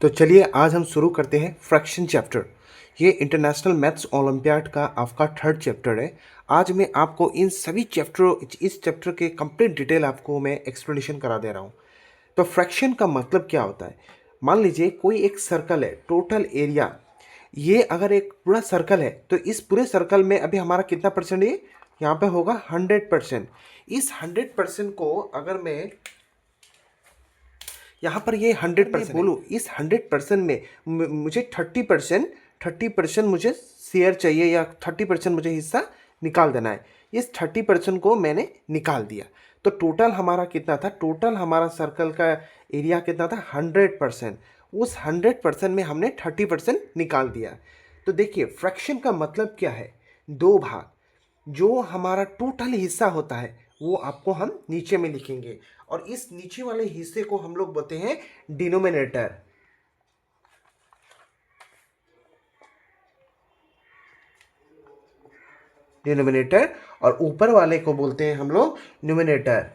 तो चलिए आज हम शुरू करते हैं फ्रैक्शन चैप्टर। ये इंटरनेशनल मैथ्स ओलंपियाड का आपका थर्ड चैप्टर है। आज मैं आपको इन सभी इस चैप्टर के कंप्लीट डिटेल आपको मैं एक्सप्लेनेशन करा दे रहा हूँ। तो फ्रैक्शन का मतलब क्या होता है? मान लीजिए कोई एक सर्कल है, टोटल एरिया, ये अगर एक पूरा सर्कल है तो इस पूरे सर्कल में अभी हमारा कितना परसेंट है? यहाँ पे होगा 100%। इस 100% को अगर मैं यहाँ पर ये 100% बोलूँ, इस 100% में मुझे 30% मुझे शेयर चाहिए या 30% मुझे हिस्सा निकाल देना है। इस 30% को मैंने निकाल दिया तो टोटल हमारा कितना था? टोटल हमारा सर्कल का एरिया कितना था? 100%। उस 100% में हमने 30% निकाल दिया। तो देखिए फ्रैक्शन का मतलब क्या है? दो भाग। जो हमारा टोटल हिस्सा होता है वो आपको हम नीचे में लिखेंगे और इस नीचे वाले हिस्से को हम लोग बोलते हैं डिनोमिनेटर। डिनोमिनेटर और ऊपर वाले को बोलते हैं हम लोग न्यूमिनेटर।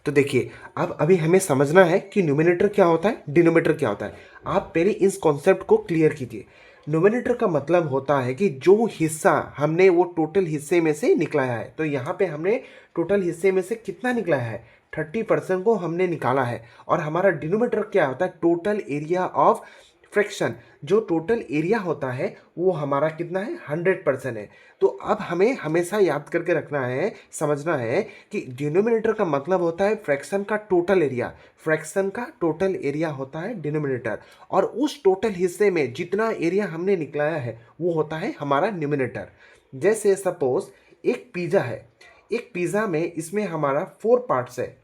तो देखिए अब अभी हमें समझना है कि न्यूमिनेटर क्या होता है, डिनोमिनेटर क्या होता है। आप पहले इस कॉन्सेप्ट को क्लियर कीजिए। न्यूमिनेटर का मतलब होता है कि जो हिस्सा हमने वो टोटल हिस्से में से निकलाया है। तो यहाँ पे हमने टोटल हिस्से में से कितना निकलाया है? 30% को हमने निकाला है। और हमारा डिनोमिनेटर क्या होता है? Total area of fraction. जो टोटल एरिया होता है वो हमारा कितना है? 100% है। तो अब हमें हमेशा याद करके रखना है, समझना है कि डिनोमिनेटर का मतलब होता है फ्रैक्शन का टोटल एरिया। फ्रैक्शन का टोटल एरिया होता है डिनोमिनेटर और उस टोटल हिस्से में जितना एरिया हमने निकलाया है वो होता है हमारा न्यूमिनेटर। जैसे सपोज एक पिज़्ज़ा है। एक पिज़्ज़ा में इसमें हमारा 4 पार्ट्स है।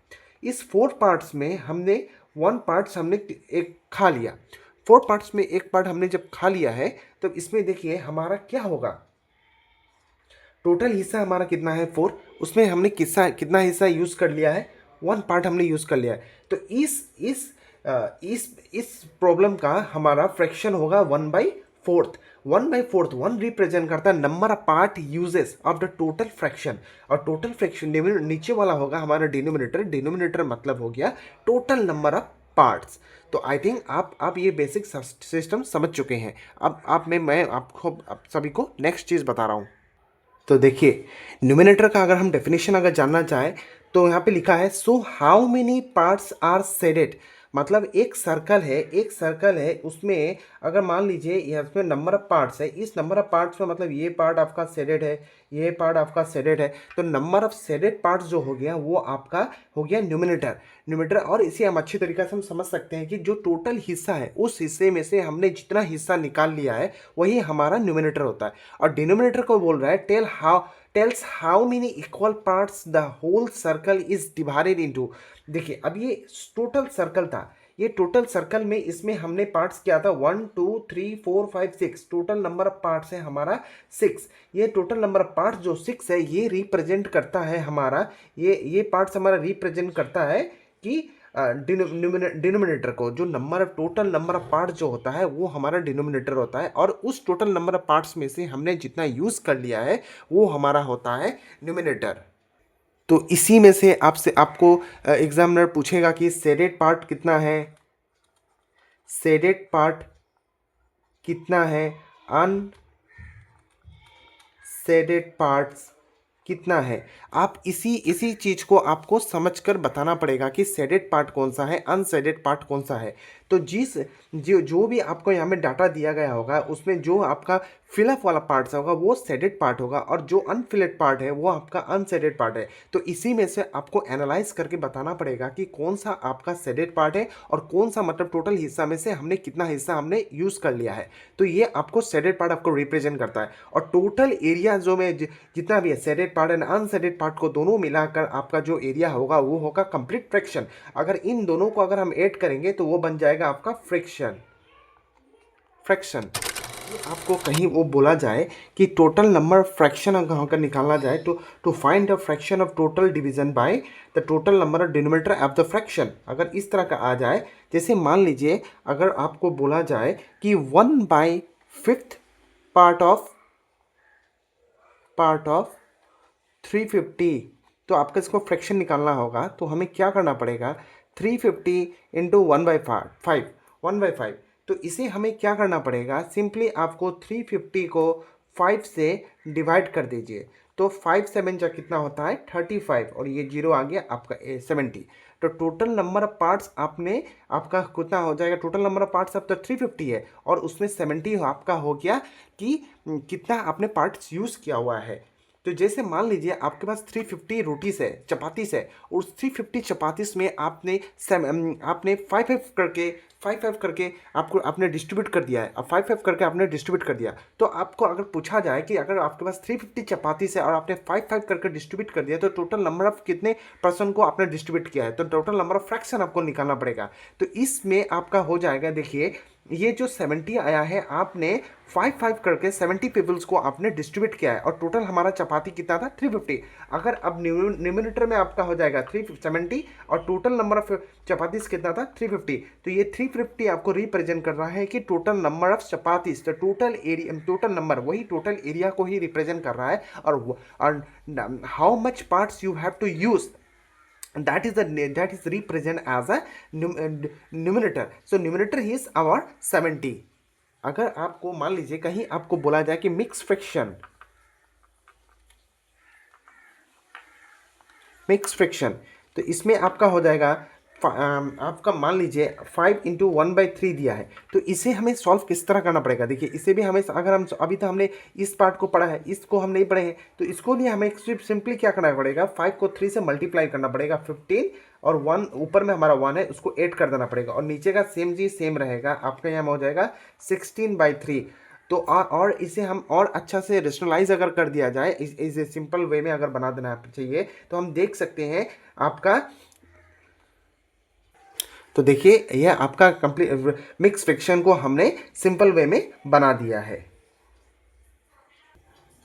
इस 4 पार्ट्स में हमने 1 पार्ट्स हमने एक खा लिया। 4 पार्ट्स में एक पार्ट हमने जब खा लिया है तो इसमें देखिए हमारा क्या होगा? टोटल हिस्सा हमारा कितना है? 4। उसमें हमने कितना हिस्सा यूज़ कर लिया है? 1 पार्ट हमने यूज़ कर लिया है। तो इस प्रॉब्लम का हमारा फ्रैक्शन होगा 1/4। 1/4 1 रिप्रेजेंट करता है number of part uses of the total fraction. और टोटल फ्रैक्शन नीचे वाला होगा हमारा डिनोमिनेटर। डिनोमिनेटर मतलब हो गया टोटल नंबर ऑफ पार्ट्स। तो आई थिंक आप ये बेसिक सिस्टम समझ चुके हैं। अब मैं आपको सभी को नेक्स्ट चीज़ बता रहा हूँ। तो देखिए न्यूमिनेटर का अगर हम डेफिनेशन अगर जानना चाहें तो यहाँ पे लिखा है so how many parts are shaded. मतलब एक सर्कल है उसमें अगर मान लीजिए इसमें नंबर ऑफ पार्ट्स है। इस नंबर ऑफ पार्ट्स में मतलब ये पार्ट आपका सेडेड है, ये पार्ट आपका सेडेड है। तो नंबर ऑफ सेडेड पार्ट्स जो हो गया वो आपका हो गया न्यूमिनेटर। और इसे हम अच्छी तरीके से हम समझ सकते हैं कि जो टोटल हिस्सा है उस हिस्से में से हमने जितना हिस्सा निकाल लिया है वही हमारा न्यूमिनेटर होता है। और डिनोमिनेटर को बोल रहा है tells how many equal parts the whole circle is divided into। देखिए अब ये टोटल सर्कल था। ये टोटल सर्कल में इसमें हमने पार्ट्स किया था 1 2 3 4 5 6। टोटल नंबर ऑफ पार्ट्स है हमारा 6। ये टोटल नंबर ऑफ पार्ट्स जो 6 है ये रिप्रेजेंट करता है हमारा ये पार्ट्स हमारा रिप्रेजेंट करता है कि डिनोमिनेटर को। जो टोटल नंबर ऑफ पार्ट्स जो होता है वो हमारा डिनोमिनेटर होता है और उस टोटल नंबर ऑफ पार्ट्स में से हमने जितना यूज़ कर लिया है वो हमारा होता है न्यूमिनेटर। तो इसी में से आपको एग्जामिनर पूछेगा कि शेडेड पार्ट कितना है, शेडेड पार्ट कितना है, अनशेडेड पार्ट्स कितना है। आप इसी चीज़ को आपको समझकर बताना पड़ेगा कि शेडेड पार्ट कौन सा है, अनशेडेड पार्ट कौन सा है। तो जो भी आपको यहाँ में डाटा दिया गया होगा उसमें जो आपका फिलअप वाला पार्ट होगा वो शेडेड पार्ट होगा और जो अनफिलेड पार्ट है वो आपका अनशेडेड पार्ट है। तो इसी में से आपको एनालाइज करके बताना पड़ेगा कि कौन सा आपका शेडेड पार्ट है और कौन सा मतलब टोटल हिस्सा में से हमने कितना हिस्सा हमने यूज़ कर लिया है। तो ये आपको शेडेड पार्ट आपको रिप्रेजेंट करता है। और टोटल एरिया जो में जितना भी है shaded part and unshielded part को दोनों मिलाकर आपका जो एरिया होगा वो होगा कंप्लीट फ्रैक्शन। अगर इन दोनों को अगर हम ऐड करेंगे तो वो बन जाएगा आपका फ्रैक्शन। आपको कहीं वो बोला जाए कि टोटल नंबर फ्रैक्शन अगर निकालना जाए to find the fraction of total division by the total number of denominator of the fraction. अगर इस तरह का आ जाए, जैसे मान लीजिए अगर आपको बोला जाए कि 1/5 पार्ट ऑफ 350। तो आपको इसको फ्रैक्शन निकालना होगा, तो हमें क्या करना पड़ेगा, 350 इंटू 1/5, 1/5। तो इसे हमें क्या करना पड़ेगा, सिंपली आपको 350 को 5 से डिवाइड कर दीजिए। तो 5 7 जा कितना होता है 35, और ये जीरो आ गया आपका 70। तो टोटल नंबर ऑफ पार्ट्स आपने आपका कितना हो जाएगा, टोटल नंबर ऑफ पार्ट्स अब तो 350 है, और उसमें 70 आपका हो गया कि कितना आपने पार्ट्स यूज़ किया हुआ है। तो जैसे मान लीजिए आपके पास 350 रोटीस है, चपातीस है, और 350 चपातीस में आपने 5 5 करके आपको आपने डिस्ट्रीब्यूट कर दिया है। अब 5 5 करके आपने डिस्ट्रीब्यूट कर दिया, तो आपको अगर पूछा जाए कि अगर आपके पास 350 चपातीस है और आपने 5 5 करके डिस्ट्रीब्यूट कर दिया, तो टोटल नंबर ऑफ कितने पर्सन को आपने डिस्ट्रीब्यूट किया है, तो टोटल नंबर ऑफ फ्रैक्शन आपको निकालना पड़ेगा। तो इसमें आपका हो जाएगा, देखिए ये जो 70 आया है, आपने 5 5 करके 70 पीपल्स को आपने डिस्ट्रीब्यूट किया है, और टोटल हमारा चपाती कितना था 350। अगर अब न्यूमिनेटर में आपका हो जाएगा 370, और टोटल नंबर ऑफ चपातीस कितना था 350। तो ये 350 आपको रिप्रेजेंट कर रहा है कि टोटल नंबर ऑफ चपातीस, तो टोटल एरिया, टोटल नंबर वही टोटल एरिया को ही रिप्रेजेंट कर रहा है। और how much parts you have to use, that is represent as a numerator. So numerator is our 70। अगर आपको मान लीजिए कहीं आपको बोला जाए कि मिक्स फ्रैक्शन, तो इसमें आपका हो जाएगा आपका मान लीजिए 5 इंटू 1/3 दिया है, तो इसे हमें सॉल्व किस तरह करना पड़ेगा। देखिए इसे भी हमें, अगर हम अभी तो हमने इस पार्ट को पढ़ा है, इसको हम नहीं पढ़े हैं, तो इसको लिए हमें सिंपली क्या करना पड़ेगा, 5 को 3 से मल्टीप्लाई करना पड़ेगा 15, और 1 ऊपर में हमारा 1 है उसको ऐड कर देना पड़ेगा, और नीचे का सेम जी सेम रहेगा, आपका यहाँ हो जाएगा 16/3। तो और इसे हम और अच्छा से रेशनलाइज अगर कर दिया जाए, इस सिंपल वे में अगर बना देना चाहिए, तो हम देख सकते हैं आपका, तो देखिए यह आपका कंप्लीट मिक्स फ्रैक्शन को हमने सिंपल वे में बना दिया है।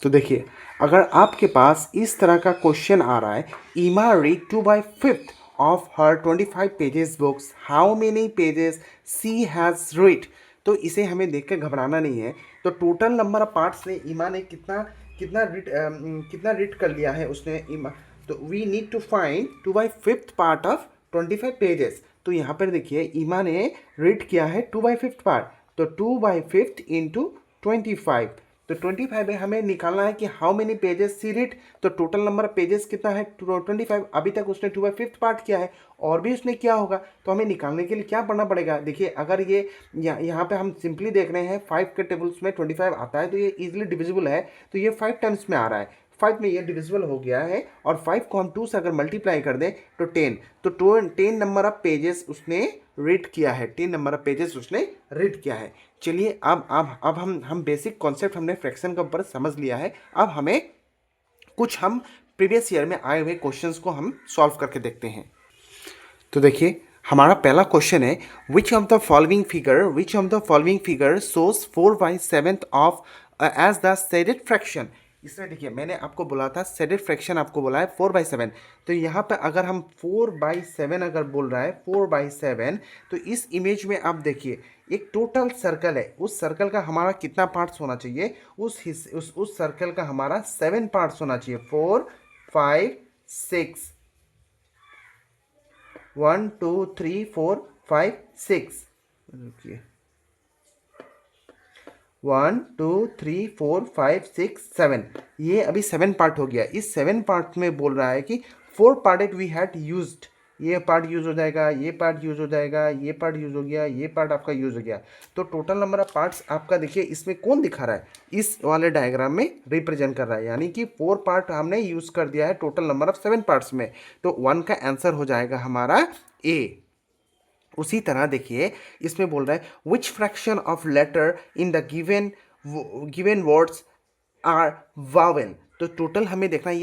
तो देखिए अगर आपके पास इस तरह का क्वेश्चन आ रहा है, Emma read 2/5 of her 25 pages books, how many pages she has read. तो इसे हमें देख कर घबराना नहीं है। तो टोटल नंबर ऑफ पार्ट्स ने ईमा ने कितना कितना रीड कर लिया है उसने ईमा, तो we need to find 2/5 part of 25 pages. तो यहाँ पर देखिए ईमा ने रीड किया है 2/5 पार्ट, तो 2/5 इंटू 25, तो 25 है, हमें निकालना है कि how many pages she read. तो टोटल नंबर ऑफ पेजेस कितना है 25। अभी तक उसने 2/5 पार्ट किया है, और भी उसने किया होगा, तो हमें निकालने के लिए क्या पढ़ना पड़ेगा। देखिए अगर ये यहाँ पे हम सिंपली देख रहे हैं 5 के टेबल्स में 25 आता है, तो ये इजिली डिविजिबल है, तो ये 5 टाइम्स में आ रहा है, 5 में ये डिविजिबल हो गया है, और 5 को हम 2 से अगर मल्टीप्लाई कर दें तो 10, तो 10 नंबर ऑफ पेजेस उसने रीड किया है, 10 नंबर ऑफ पेजेस उसने रीड किया है। चलिए अब हम बेसिक कॉन्सेप्ट हमने फ्रैक्शन के ऊपर समझ लिया है। अब हमें कुछ हम प्रीवियस ईयर में आए हुए क्वेश्चंस को हम सॉल्व करके देखते हैं। तो देखिए हमारा पहला क्वेश्चन है, which of the following figure shows 4/7 of as the shaded fraction. इसमें देखिए मैंने आपको बोला था शेडेड फ्रैक्शन, आपको बोला है 4/7, तो यहाँ पे अगर हम 4/7 अगर बोल रहा है 4/7, तो इस इमेज में आप देखिए एक टोटल सर्कल है, उस सर्कल का हमारा कितना पार्ट्स होना चाहिए, उस सर्कल का हमारा 7 पार्ट्स होना चाहिए, 4 5 6, 1 2 3 4 5 6, रुकिए 1 2 3 4 5 6 7, ये अभी 7 पार्ट हो गया। इस 7 पार्ट में बोल रहा है कि 4 पार्ट वी हैड यूज्ड, ये पार्ट यूज़ हो जाएगा, ये पार्ट यूज़ हो जाएगा, ये पार्ट यूज़ हो गया, ये पार्ट आपका यूज़ हो गया। तो टोटल नंबर ऑफ पार्ट्स आपका देखिए इसमें कौन दिखा रहा है, इस वाले डायग्राम में रिप्रेजेंट कर रहा है, यानी कि 4 पार्ट हमने यूज़ कर दिया है टोटल नंबर ऑफ 7 पार्ट्स में। तो 1 का आंसर हो जाएगा हमारा ए। उसी तरह देखिए इसमें बोल रहा है, which fraction of letter in the given words are vowel. तो टोटल हमें देखना है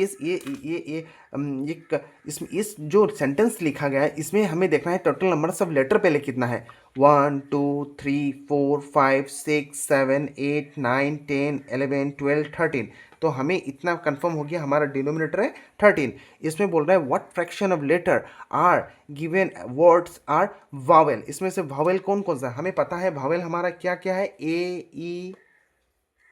इस जो सेंटेंस लिखा गया है, इसमें हमें देखना है टोटल नंबर ऑफ लेटर पहले कितना है, 1 2 3 4 5 6 7 8 9 10 11 12 13। तो हमें इतना कंफर्म हो गया, हमारा डिनोमिनेटर है 13। इसमें बोल रहा है what fraction of letter are given words are vowel. इसमें से वावेल कौन कौन सा, हमें पता है वावेल हमारा क्या क्या है, ए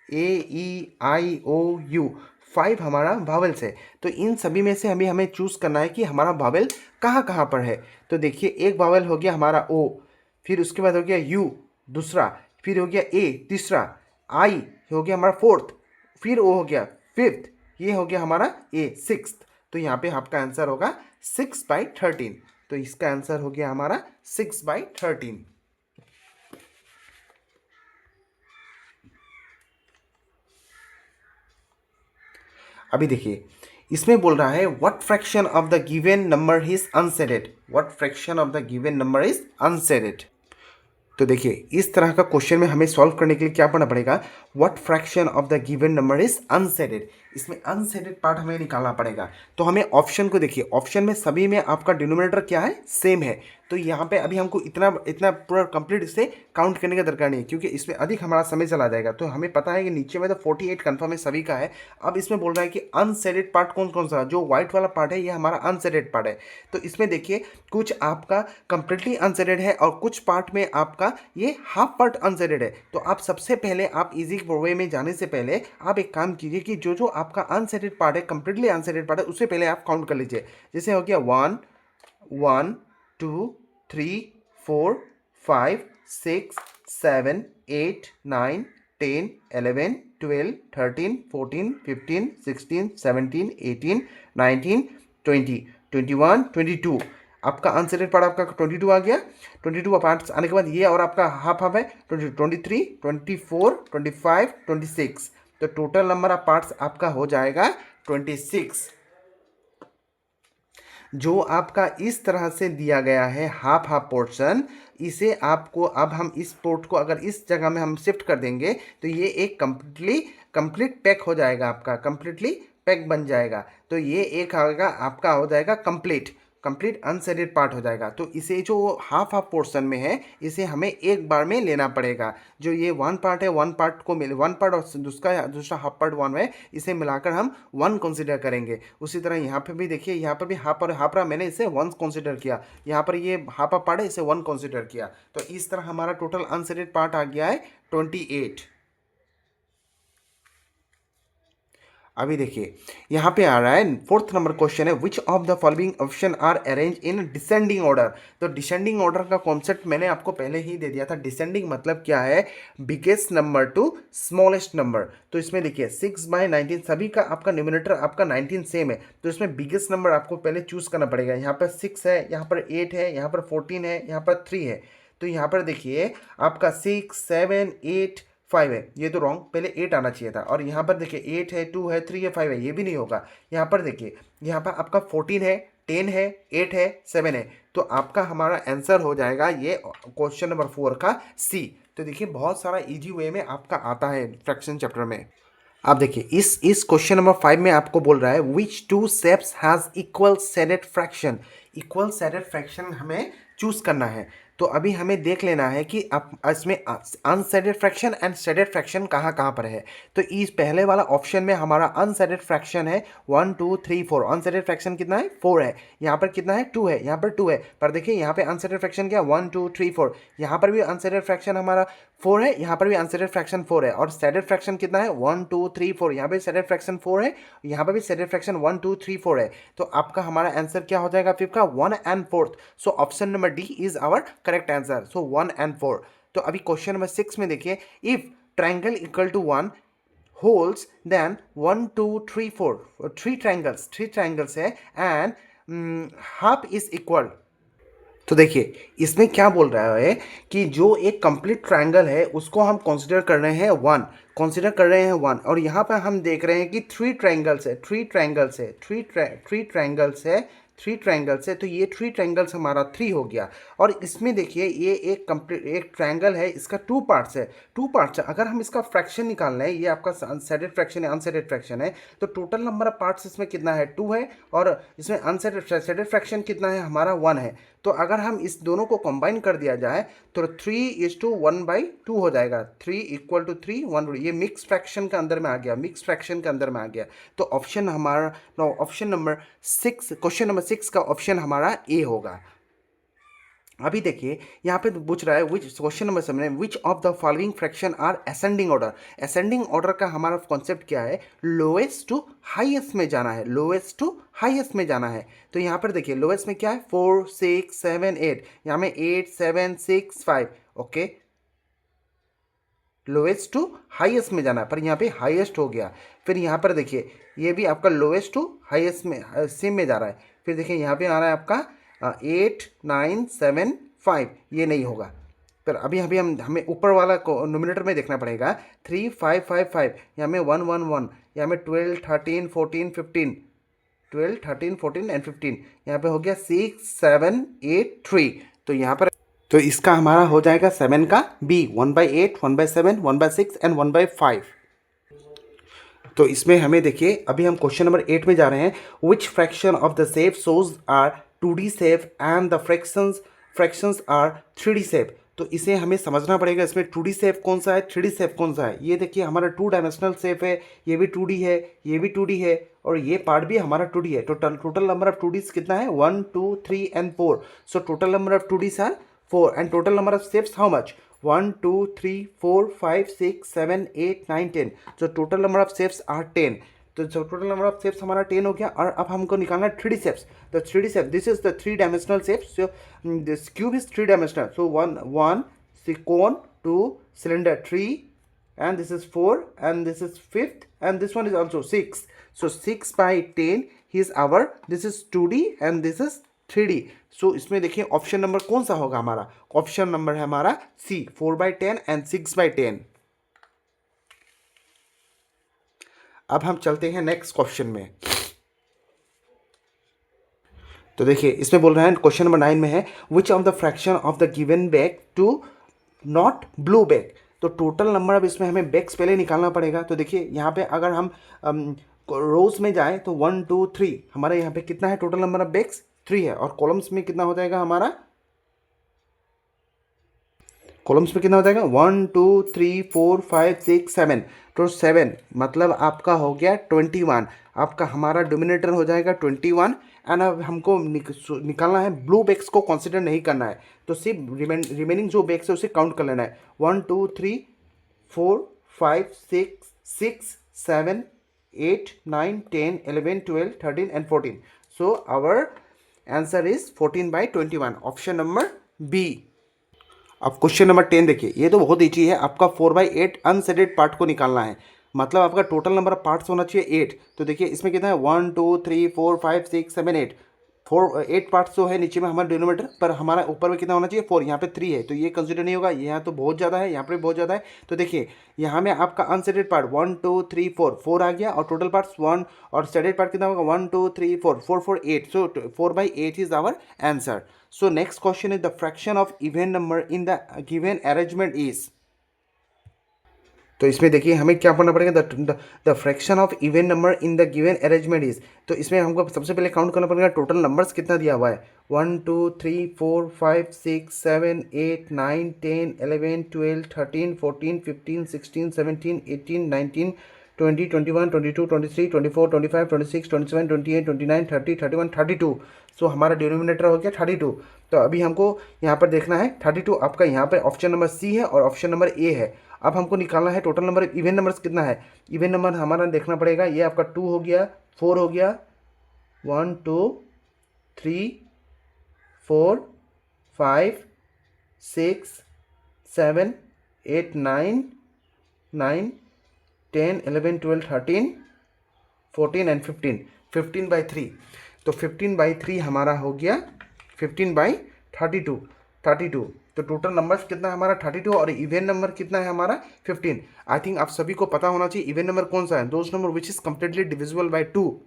ई आई ओ यू। 5 हमारा वावल्स है। तो इन सभी में से हमें चूज़ करना है कि हमारा वावल कहाँ कहाँ पर है। तो देखिए एक वावल हो गया हमारा ओ, फिर उसके बाद हो गया यू दूसरा, फिर हो गया ए तीसरा, आई हो गया हमारा फोर्थ, फिर ओ हो गया फिफ्थ, ये हो गया हमारा ए सिक्स्थ। तो यहाँ पे आपका आंसर होगा 6/13। तो इसका आंसर हो गया हमारा 6/13। अभी देखिए इसमें बोल रहा है what fraction of the given number is unseeded, what fraction of the given number is unseeded. तो देखिए इस तरह का क्वेश्चन में हमें सॉल्व करने के लिए क्या पढ़ना पड़ेगा, what fraction of the given number is unseeded. इसमें अनसेडेड पार्ट हमें निकालना पड़ेगा। तो हमें ऑप्शन को देखिए, ऑप्शन में सभी में आपका डिनोमिनेटर क्या है, सेम है। तो यहाँ पे अभी हमको इतना इतना पूरा कंप्लीट इसे काउंट करने का दरकार नहीं है, क्योंकि इसमें अधिक हमारा समय चला जाएगा। तो हमें पता है कि नीचे में तो 48 कन्फर्म है सभी का है। अब इसमें बोल रहा है कि अनसेडेड पार्ट कौन कौन सा, जो व्हाइट वाला पार्ट है ये हमारा अनसेडेड पार्ट है। तो इसमें देखिए कुछ आपका कंप्लीटली अनसेडेड है और कुछ पार्ट में आपका ये हाफ पार्ट अनसेडेड है। तो आप सबसे पहले आप इजी वे में जाने से पहले आप एक काम कीजिए कि जो जो आपका अनसेडेड पार्ट है, कंप्लीटली अनसेडेड पार्ट है, उससे पहले आप काउंट कर लीजिए। जैसे हो गया 1 1 2 3 4 5 6 7 8 9 10 11 12 13 14 15 16 17 18 19 20 21 22। आपका अनसेटेड पार्ट आपका 22 आ गया। 22 पार्ट्स आने के बाद ये और आपका हाफ हाफ है 23 24 25 26। तो टोटल नंबर ऑफ पार्ट्स आपका हो जाएगा 26। जो आपका इस तरह से दिया गया है हाफ हाफ पोर्शन, इसे आपको अब हम इस पोर्ट को अगर इस जगह में हम शिफ्ट कर देंगे तो ये एक कंप्लीट पैक हो जाएगा, आपका कंप्लीटली पैक बन जाएगा। तो ये एक आएगा आपका हो जाएगा कंप्लीट अनसेडेड पार्ट हो जाएगा। तो इसे जो हाफ हाफ पोर्शन में है इसे हमें एक बार में लेना पड़ेगा। जो ये वन पार्ट है, वन पार्ट को मिले वन पार्ट और दूसरा हाफ पार्ट वन है, इसे मिलाकर हम वन कंसिडर करेंगे। उसी तरह यहाँ पे भी देखिए, यहाँ पर भी हाफ और हाफ रहा, मैंने इसे वन कंसिडर किया। यहाँ पर ये हाफ हाफ पार्ट है, इसे वन कंसिडर किया। तो इस तरह हमारा टोटल अनसेडेड पार्ट आ गया है 28। अभी देखिए यहाँ पे आ रहा है फोर्थ नंबर क्वेश्चन है, which of the following option are arrange in descending order. तो डिसेंडिंग ऑर्डर का कॉन्सेप्ट मैंने आपको पहले ही दे दिया था। डिसेंडिंग मतलब क्या है, biggest number two smallest number. तो इसमें देखिए 6/19 सभी का आपका न्यूमरेटर आपका 19 सेम है। तो इसमें बिगेस्ट नंबर आपको पहले चूज करना पड़ेगा। यहाँ पर 6 है, यहाँ पर 8 है, यहाँ पर 14 है, यहाँ पर 3 है। तो यहाँ पर देखिए आपका 6 7 8 5 है, ये तो रॉन्ग, पहले 8 आना चाहिए था। और यहाँ पर देखिए 8 है, 2 है, 3 है, 5 है, ये भी नहीं होगा। यहाँ पर देखिए यहाँ पर आपका 14 है, 10 है, 8 है, 7 है। तो आपका हमारा आंसर हो जाएगा ये क्वेश्चन नंबर 4 का सी। तो देखिए बहुत सारा इजी वे में आपका आता है फ्रैक्शन चैप्टर में। आप देखिए इस क्वेश्चन नंबर 5 में आपको बोल रहा है which two shapes has equal shaded fraction. Equal shaded fraction हमें चूज करना है। तो अभी हमें देख लेना है कि आप इसमें unshielded fraction and shaded fraction कहाँ कहाँ पर है। तो इस पहले वाला ऑप्शन में हमारा अनशेडेड फ्रैक्शन है 1 2 3 4। अनशेडेड फ्रैक्शन कितना है, 4 है। यहाँ पर कितना है, 2 है। यहाँ पर 2 है। पर देखिए यहाँ पे अनशेडेड फ्रैक्शन क्या, 1 2 3 4। यहाँ पर भी अनशेडेड फ्रैक्शन हमारा 4 है, यहाँ पर भी अनशेडेड फ्रैक्शन 4 है। और शेडेड फ्रैक्शन कितना है, 1 2 3 4। यहाँ पे शेडेड फ्रैक्शन 4 है, यहाँ पर भी शेडेड फ्रैक्शन 1 2 3 4 है। तो आपका हमारा आंसर क्या हो जाएगा फिफ्थ का, 1 and 4। So option number D is our correct answer. So 1 and 4। तो अभी क्वेश्चन नंबर 6 में देखिए, if triangle equal to 1 wholes then 1 2 3 4, three triangles है एंड हाफ इज इक्वल। तो देखिए इसमें क्या बोल रहा है कि जो एक कंप्लीट ट्रायंगल है उसको हम कंसीडर कर रहे हैं 1, कंसीडर कर रहे हैं 1। और यहाँ पर हम देख रहे हैं कि थ्री ट्रायंगल्स है, थ्री ट्रायंगल्स है। तो ये थ्री ट्रायंगल्स हमारा 3 हो गया। और इसमें देखिए ये एक कंप्लीट एक ट्रायंगल है, इसका 2 पार्ट्स है, 2 पार्ट्स है। अगर हम इसका फ्रैक्शन निकालना है, ये आपका शेडेड फ्रैक्शन है, अनशेडेड फ्रैक्शन है। तो टोटल नंबर ऑफ पार्ट्स इसमें कितना है, 2 है। और इसमें शेडेड फ्रैक्शन कितना है हमारा, 1 है। तो अगर हम इस दोनों को कंबाइन कर दिया जाए तो 3:1/2 हो जाएगा। 3 = 3 1, ये मिक्स फ्रैक्शन के अंदर में आ गया, मिक्स फ्रैक्शन के अंदर में आ गया। तो ऑप्शन हमारा ऑप्शन नंबर 6, क्वेश्चन नंबर 6 का ऑप्शन हमारा ए होगा। अभी देखिए यहाँ पे पूछ रहा है विच क्वेश्चन नंबर 7 में which of the following fraction are ascending order. Ascending order का हमारा कॉन्सेप्ट क्या है, लोएस्ट टू हाईएस्ट में जाना है, लोएस्ट टू हाईएस्ट में जाना है। तो यहाँ पर देखिए लोएस्ट में क्या है 4 6 7 8, यहाँ में 8 7 6 5, ओके लोएस्ट टू हाईएस्ट में जाना है, पर यहाँ पे हाईएस्ट हो गया। फिर यहाँ पर देखिए ये भी आपका लोएस्ट टू हाईएस्ट में सेम में जा रहा है। फिर देखिए यहाँ पे आ रहा है आपका 8 9 7 5, ये नहीं होगा। फिर अभी अभी हमें ऊपर वाला को नोमिनेटर में देखना पड़ेगा 3 5 5 5, यहाँ में 1 1 1, यहाँ में 12 13 14 15, 12 13 14 एंड 15, यहाँ पे हो गया 6 7 8 3। तो यहाँ पर तो इसका हमारा हो जाएगा 7 का बी, 1/8 1/7 1/6 एंड 1/5। तो इसमें हमें देखिए अभी हम क्वेश्चन नंबर 8 में जा रहे हैं। Which fraction of the shape shows are 2D shape and the fractions are 3D shape. तो इसे हमें समझना पड़ेगा इसमें 2D शेप कौन सा है, 3D शेप कौन सा है। ये देखिए हमारा 2 डायमेंशनल शेप है, ये भी 2D है, ये भी 2D है और ये पार्ट भी हमारा 2D है। टोटल नंबर ऑफ 2Ds कितना है 1 2 3 and 4। So total number of 2Ds are 4 and total number of shapes how much 1 2 3 4 5 6 7 8 9 10। so total number of shapes are 10। तो जो टोटल नंबर ऑफ शेप्स हमारा 10 हो गया और अब हमको निकालना है 3D शेप्स। तो 3D shape this is the 3 dimensional shape. So this cube is 3 dimensional. So 1 cone, 2 cylinder, 3 and this is 4 and this is 5th and this one is also 6। so 6/10 is our, this is 2D and this is 3D। सो इसमें देखिए option number कौन सा होगा हमारा, option number है हमारा सी 4/10 and 6/10। अब हम चलते हैं नेक्स्ट क्वेश्चन में। तो देखिए इसमें बोल रहा है क्वेश्चन नंबर 9 में है which of the fraction of the given bag to not blue bag. तो टोटल नंबर अब इसमें हमें बैग्स पहले निकालना पड़ेगा। तो देखिए यहाँ पे अगर हम रोज में जाएं तो 1 2 3 हमारे यहाँ पे कितना है टोटल नंबर ऑफ बैग्स 3 है और कॉलम्स में कितना हो जाएगा हमारा, कॉलम्स में कितना हो जाएगा 1 2 3 4 5 6 7। तो 7 मतलब आपका हो गया 21, आपका हमारा डोमिनेटर हो जाएगा 21। एंड अब हमको निकालना है ब्लू बैग्स को कंसिडर नहीं करना है, तो सिर्फ रिमेनिंग जो बैग्स है उसे काउंट कर लेना है 1 2 3 4 5 6 7 8 9 10 11 12 13 and 14। So our answer is 14/21, option number B. अब क्वेश्चन नंबर 10 देखिए, ये तो बहुत ईजी है। आपका 4/8 अनसेडेड पार्ट को निकालना है, मतलब आपका टोटल नंबर ऑफ पार्ट्स होना चाहिए 8। तो देखिए इसमें कितना है 1 2 3 4 5 6 7 8, 8 पार्ट्स जो है नीचे में हमारा डिनोमिनेटर, पर हमारा ऊपर में कितना होना चाहिए 4, यहाँ पे 3 है तो ये कंसिडर नहीं होगा। यहाँ तो बहुत ज़्यादा है, यहाँ पर भी बहुत ज़्यादा है। तो देखिए यहाँ में आपका अनसेडेड पार्ट 1 2 3 4 आ गया और टोटल पार्ट्स 1 और सेडेड पार्ट कितना होगा 1 2 3 4 4 8। So 4/8 is our answer. So next question is the fraction of even number in the given arrangement is। तो इसमें देखिए हमें क्या पढ़ना पड़ेगा the fraction of even number in the given arrangement is. तो इसमें हमको सबसे पहले काउंट करना पड़ेगा टोटल नंबर्स कितना दिया हुआ है 1 2 3 4 5 6 7 8 9 10 11 12 13 14 15 16 17 18 19 20 21 22 23 24 25 26 27 28 29 30 31 32। सो हमारा डिनोमिनेटर हो गया 32। तो अभी हमको यहाँ पर देखना है 32, आपका यहाँ पर ऑप्शन नंबर सी है और ऑप्शन नंबर ए है। अब हमको निकालना है टोटल नंबर इवन नंबर्स कितना है, इवन नंबर हमारा देखना पड़ेगा। ये आपका 2 हो गया, 4 हो गया, 1 2 3 4 5 6 7 8 9 9 10 11 12 13 14 एंड 15, 15/3। तो 15/3 हमारा हो गया 15/32। तो टोटल नंबर्स कितना है हमारा 32 और इवन नंबर कितना है हमारा 15। आई थिंक आप सभी को पता होना चाहिए इवन नंबर कौन सा है, those number which is completely divisible by 2,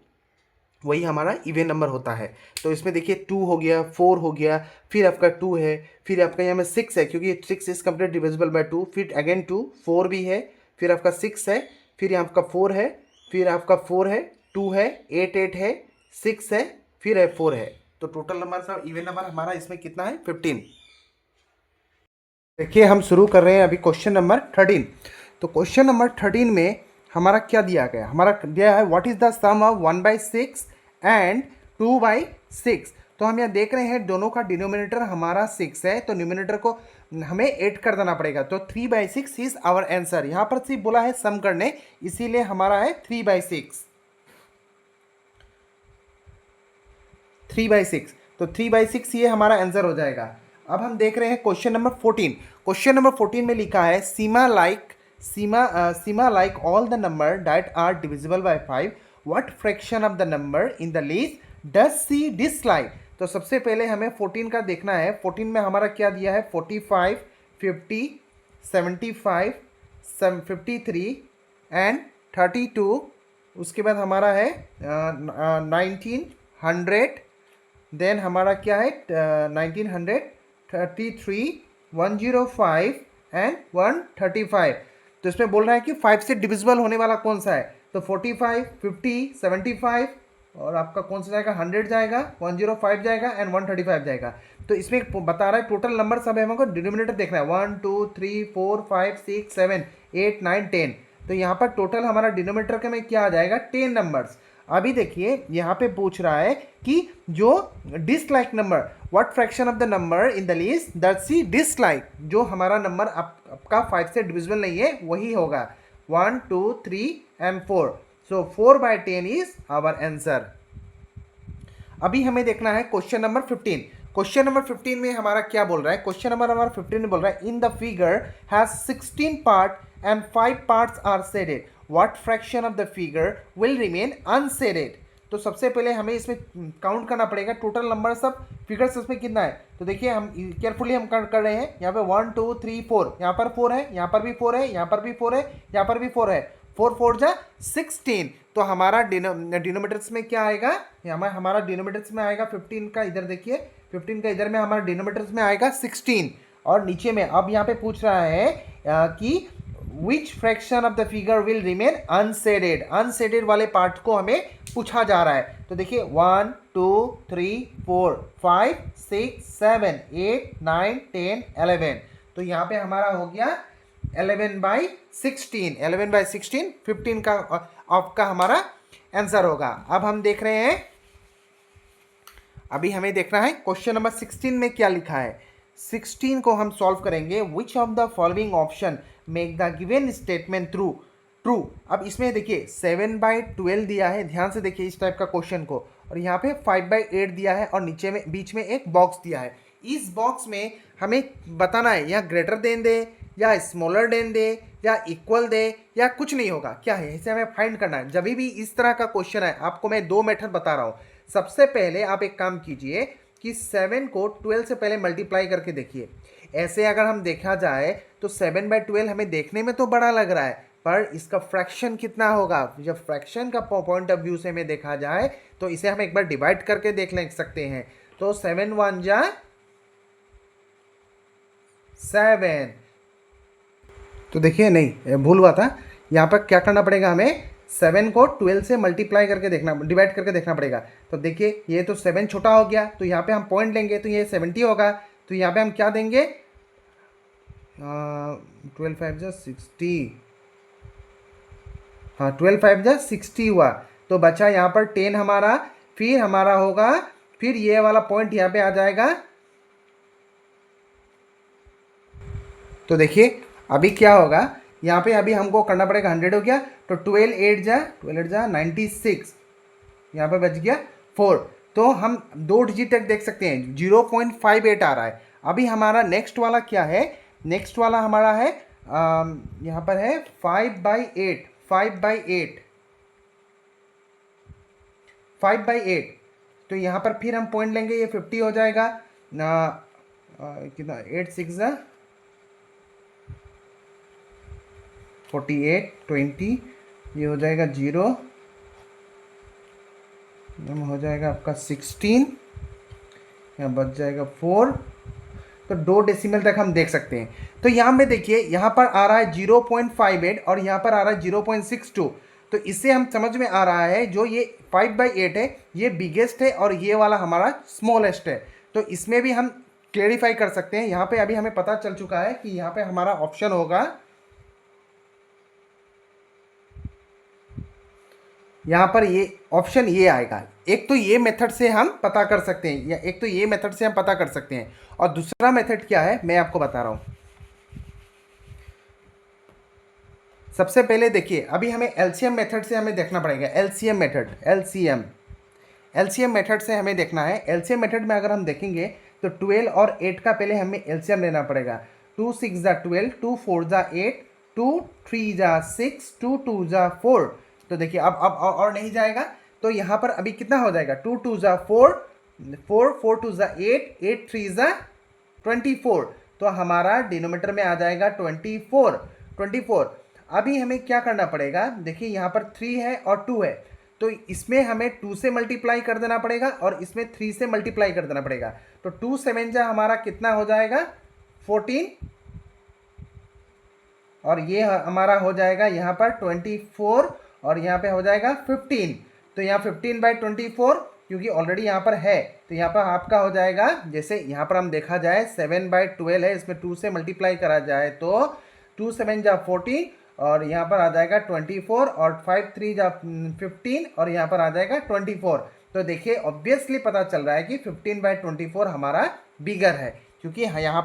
वही हमारा इवन नंबर होता है। तो इसमें देखिए 2 हो गया, 4 हो गया, फिर आपका 2 है, फिर आपका यहाँ में 6 है क्योंकि 6 इज कंप्लीट डिविजिबल बाय 2, फिर अगेन 2, 4 भी है, फिर आपका 6 है, फिर यहाँ आपका 4 है, फिर आपका 4 है, 2 है, 8 है, 6 है, फिर है 4 है। तो टोटल नंबर का इवन नंबर हमारा इसमें कितना है 15। देखिए हम शुरू कर रहे हैं अभी क्वेश्चन नंबर 13। तो क्वेश्चन नंबर 13 में हमारा क्या दिया गया, हमारा दिया है what is the sum of 1/6 and 2/6। तो हम यहाँ देख रहे हैं दोनों का डिनोमिनेटर हमारा 6 है, तो न्यूमिनेटर को हमें 8 कर देना पड़ेगा। तो 3/6 इज आवर आंसर। यहाँ पर सिर्फ बोला है सम करने, इसीलिए हमारा है 3/6। 3/6, तो 3/6 ये हमारा आंसर हो जाएगा। अब हम देख रहे हैं क्वेश्चन नंबर 14। क्वेश्चन नंबर 14 में लिखा है Seema like all the number that are divisible by 5, what fraction of the number in the list does she dislike. तो सबसे पहले हमें 14 का देखना है। 14 में हमारा क्या दिया है, 45, 50, 75, 53 एंड 32। उसके बाद हमारा है 1900, देन हमारा क्या है 1933, 105 एंड 135। तो इसमें बोल रहा है कि 5 से डिविजिबल होने वाला कौन सा है, तो 45, 50, 75 और आपका कौन सा जाएगा, 100 जाएगा, 105 जाएगा एंड 135 जाएगा। तो इसमें बता रहा है टोटल नंबर सब है, हमको डिनोमिनेटर देखना है 1 2 3 4 5 6 7 8 9 10। तो यहाँ पर टोटल हमारा डिनोमिनेटर के में क्या आ जाएगा, 10 नंबर्स। अभी देखिए यहाँ पे पूछ रहा है कि जो dislike number, what fraction of the number in the list that she dislike, जो हमारा नंबर आपका 5 से डिविजिबल नहीं है वही होगा 1 2 3 and 4। So 4/10 is our answer. अभी हमें देखना है क्वेश्चन नंबर 15। क्वेश्चन नंबर 15 में हमारा क्या बोल रहा है, क्वेश्चन नंबर हमारा 15 में बोल रहा है in the figure has 16 part and 5 parts are shaded, what fraction of the figure will remain unshaded. तो सबसे पहले हमें इसमें काउंट करना पड़ेगा टोटल नंबर सब फिगर्स इसमें कितना है। तो देखिए हम केयरफुली हम कर रहे हैं, यहाँ पे 1 2 3 4, यहाँ पर 4 है, यहाँ पर भी 4 है, यहाँ पर भी 4 है, यहाँ पर भी 4 है, 4 4 जा 16। तो हमारा डिनोमिनेटर्स में क्या आएगा, हमारा डिनोमिनेटर्स में आएगा 15 का, इधर देखिए 15 का इधर में हमारा डिनोमिनेटर्स में आएगा 16 और नीचे में अब यहाँ पे पूछ रहा है कि विच fraction of the figure will remain unshielded. Unshielded वाले पार्ट को हमें पूछा जा रहा है। तो देखिए 1 2 3 4 5 6 7 8 9 10 11। तो यहाँ पे हमारा हो गया 11/16। 11/16 15 का आपका हमारा आंसर होगा। अब हम देख रहे हैं, अभी हमें देखना है क्वेश्चन नंबर 16 में क्या लिखा है। 16 को हम सॉल्व करेंगे। विच of the following option make the given statement true. अब इसमें देखिए 7/12 दिया है, ध्यान से देखिए इस टाइप का क्वेश्चन को, और यहाँ पे 5/8 दिया है और नीचे में बीच में एक बॉक्स दिया है। इस बॉक्स में हमें बताना है यहाँ ग्रेटर देन दे या स्मॉलर देन दे या इक्वल दे या कुछ नहीं होगा, क्या है इसे हमें फाइंड करना है। जब भी इस तरह का क्वेश्चन है आपको मैं 2 मेथड बता रहा हूँ। सबसे पहले आप एक काम कीजिए कि 7 को 12 से पहले मल्टीप्लाई करके देखिए। ऐसे अगर हम देखा जाए तो 7/12 हमें देखने में तो बड़ा लग रहा है, पर इसका फ्रैक्शन कितना होगा। जब फ्रैक्शन का पॉइंट ऑफ व्यू से हमें देखा जाए तो इसे हम एक बार डिवाइड करके देख सकते हैं। तो 7 1 जा 7। तो देखिए नहीं भूल हुआ था, यहाँ पर क्या करना पड़ेगा, हमें 7 को 12 से मल्टीप्लाई करके देखना, डिवाइड करके देखना पड़ेगा। तो देखिए ये तो 7 छोटा हो गया, तो यहाँ पे हम पॉइंट लेंगे तो ये 70 होगा। तो यहाँ पे हम क्या देंगे 12 5 जा 60, हाँ 12 5 जा 60 हुआ। तो बचा यहाँ पर 10 हमारा, फिर हमारा होगा, फिर ये वाला पॉइंट यहाँ पे आ जाएगा। तो देखिए अभी क्या होगा, यहाँ पे अभी हमको करना पड़ेगा 100 हो गया, तो 12 8 जा 96, यहाँ पे बच गया 4। तो हम 2 डिजिट तक देख सकते हैं, 0.58 आ रहा है। अभी हमारा नेक्स्ट वाला क्या है, नेक्स्ट वाला हमारा है यहाँ पर है 5/8, 5/8, 5/8। तो यहाँ पर फिर हम पॉइंट लेंगे, ये 50 हो जाएगा, कितना 8 6 जा 48 20, ये हो जाएगा 0, हो जाएगा आपका 16, यहाँ बच जाएगा 4। तो 2 डेसिमल तक हम देख सकते हैं। तो यहाँ पे देखिए यहाँ पर आ रहा है 0.58 और यहाँ पर आ रहा है 0.62। तो इससे हम समझ में आ रहा है जो ये 5/8 है ये बिगेस्ट है और ये वाला हमारा स्मॉलेस्ट है। तो इसमें भी हम क्लेरिफाई कर सकते हैं। यहाँ पे अभी हमें पता चल चुका है कि यहाँ पे हमारा ऑप्शन होगा, यहाँ पर ये ऑप्शन ये आएगा, एक तो ये मेथड से हम पता कर सकते हैं, या एक तो ये मेथड से हम पता कर सकते हैं, और दूसरा मेथड क्या है मैं आपको बता रहा हूं। सबसे पहले देखिए, अभी हमें एलसीएम मेथड से हमें देखना पड़ेगा। एलसीएम मेथड, एलसीएम मेथड से हमें देखना है। एलसीएम मेथड में अगर हम देखेंगे तो 12 और 8 का पहले हमें एलसीएम लेना पड़ेगा। 2 6 जा 12, 2 4 जा 8, 2 3 जा 6, 2 2 जा 4। तो देखिए अब और नहीं जाएगा, तो यहाँ पर अभी कितना हो जाएगा, 2 2 जा 4, 4 4 2 जा 8, 8 3 जा 24। तो हमारा डिनोमीटर में आ जाएगा 24। अभी हमें क्या करना पड़ेगा, देखिए यहाँ पर 3 है और 2 है, तो इसमें हमें 2 से मल्टीप्लाई कर देना पड़ेगा और इसमें 3 से मल्टीप्लाई कर देना पड़ेगा। तो 2 7 जा हमारा कितना हो जाएगा, 14, और ये हमारा हो जाएगा यहाँ पर 24, और यहाँ पे हो जाएगा 15। तो यहाँ 15/24 क्योंकि ऑलरेडी यहाँ पर है, तो यहाँ पर आपका हो जाएगा, जैसे यहाँ पर हम देखा जाए 7/12 है, इसमें 2 से मल्टीप्लाई करा जाए तो 2 7 जा 14, और यहाँ पर आ जाएगा 24, और 5 3 जा 15, और यहाँ पर आ जाएगा 24। तो देखिए ऑब्वियसली पता चल रहा है कि 15/24 हमारा बिगर है, क्योंकि यहाँ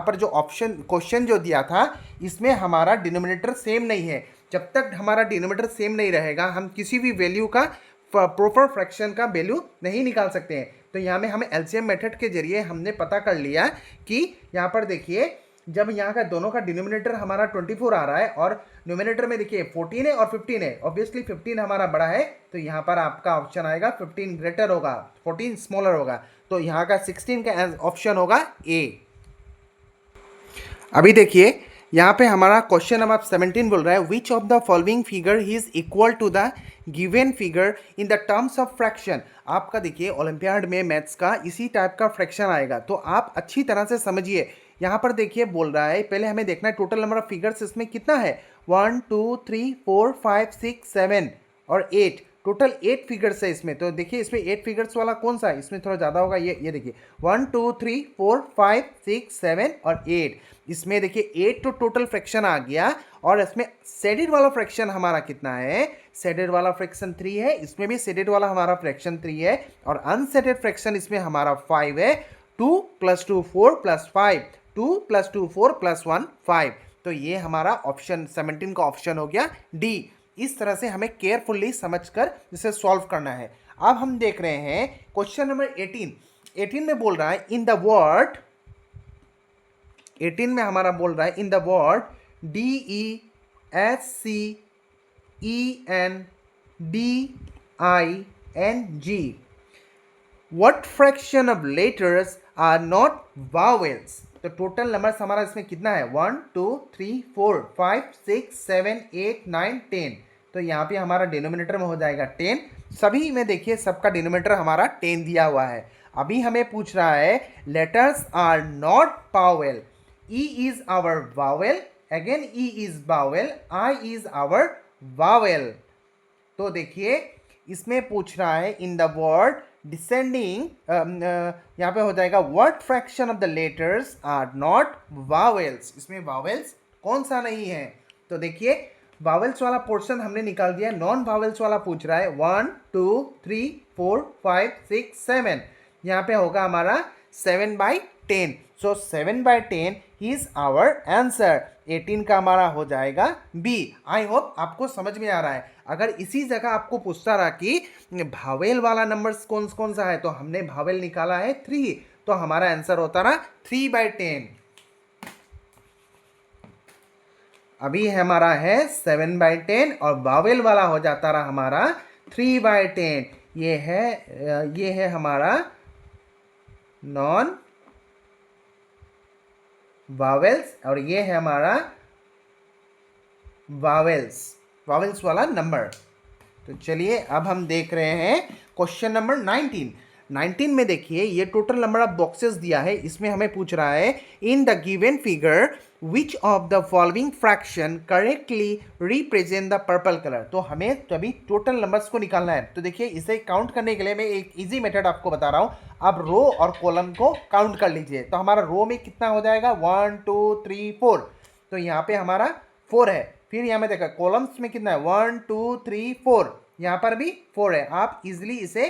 पर जो ऑप्शन क्वेश्चन जो दिया था इसमें हमारा डिनोमिनेटर सेम नहीं है। जब तक हमारा डिनोमिनेटर सेम नहीं रहेगा हम किसी भी वैल्यू का प्रॉपर फ्रैक्शन का वैल्यू नहीं निकाल सकते हैं। तो यहाँ में हमें एलसीएम मेथड के जरिए हमने पता कर लिया कि यहाँ पर देखिए, जब यहाँ का दोनों का डिनोमिनेटर हमारा 24 आ रहा है और न्यूमिनेटर में देखिए 14 है और 15 है, ऑब्वियसली 15 हमारा बड़ा है, तो यहाँ पर आपका ऑप्शन आएगा 15 ग्रेटर होगा, 14 स्मॉलर होगा, तो यहाँ का 16 का ऑप्शन होगा ए। अभी देखिए यहाँ पे हमारा क्वेश्चन नंबर 17 बोल रहा है, which of the following figure is equal to the given figure in the terms of fraction. आपका देखिए ओलंपियाड में मैथ्स का इसी टाइप का फ्रैक्शन आएगा, तो आप अच्छी तरह से समझिए। यहाँ पर देखिए बोल रहा है, पहले हमें देखना है टोटल नंबर ऑफ फिगर्स इसमें कितना है, 1 2 3 4 5 6 7 और 8, टोटल 8 फिगर्स है इसमें। तो देखिए इसमें 8 फिगर्स वाला कौन सा है, इसमें थोड़ा ज़्यादा होगा, ये देखिए 1 2 3 4 5 6 7 और 8, इसमें देखिए 8 तो टोटल फ्रैक्शन आ गया, और इसमें सेडेड वाला फ्रैक्शन हमारा कितना है, सेडेड वाला फ्रैक्शन 3 है, इसमें भी सेडेड वाला हमारा फ्रैक्शन 3 है, और अनसेडेड फ्रैक्शन इसमें हमारा 5 है। 2 + 2 4 + 5, 2 + 2 4 + 1 5। तो ये हमारा ऑप्शन 17 का ऑप्शन हो गया डी। इस तरह से हमें केयरफुली समझकर इसे सॉल्व करना है। अब हम देख रहे हैं क्वेश्चन नंबर 18 में बोल रहा है इन द वर्ड, 18 में हमारा बोल रहा है in the word DESCENDING what fraction of letters are not vowels। तो टोटल नंबर्स हमारा इसमें कितना है, 1 2 3 4 5 6 7 8 9 10। तो यहाँ पे हमारा डिनोमिनेटर में हो जाएगा 10। सभी में देखिए सबका डिनोमिनेटर हमारा 10 दिया हुआ है। अभी हमें पूछ रहा है letters are not vowel, E is our vowel, again E is vowel, I is our vowel। तो देखिए इसमें पूछ रहा है इन द वर्ड डिसेंडिंग, यहाँ पे हो जाएगा what fraction of the letters are not vowels, इसमें वावेल्स कौन सा नहीं है। तो देखिए वावेल्स वाला पोर्शन हमने निकाल दिया, नॉन वावेल्स वाला पूछ रहा है 1 2 3 4 5 6 7, यहाँ पे होगा हमारा 7/10। सो 7/10 इज आवर आंसर। 18 का हमारा हो जाएगा बी। आई होप आपको समझ में आ रहा है। अगर इसी जगह आपको पूछता रहा कि भावेल वाला नंबर्स कौन कौन सा है, तो हमने भावेल निकाला है 3, तो हमारा आंसर होता रहा 3/10। अभी हमारा है 7/10 और भावेल वाला हो जाता रहा हमारा 3/10। ये है हमारा नॉन वावेल्स और ये है हमारा वावेल्स वाला नंबर। तो चलिए अब हम देख रहे हैं क्वेश्चन नंबर 19 में देखिए ये टोटल नंबर ऑफ बॉक्सेस दिया है, इसमें हमें पूछ रहा है in the given figure which of the following fraction correctly represent the purple colour. तो हमें तो अभी टोटल नंबर्स को निकालना है। तो देखिए इसे काउंट करने के लिए मैं एक इजी मेथड आपको बता रहा हूँ। आप रो और कॉलम को काउंट कर लीजिए। तो हमारा रो में कितना हो जाएगा 1 2 3 4, तो यहाँ पे हमारा 4 है। फिर यहाँ में देखा कॉलम्स में कितना है 1 2 3 4, यहाँ पर भी 4 है। आप इजिली इसे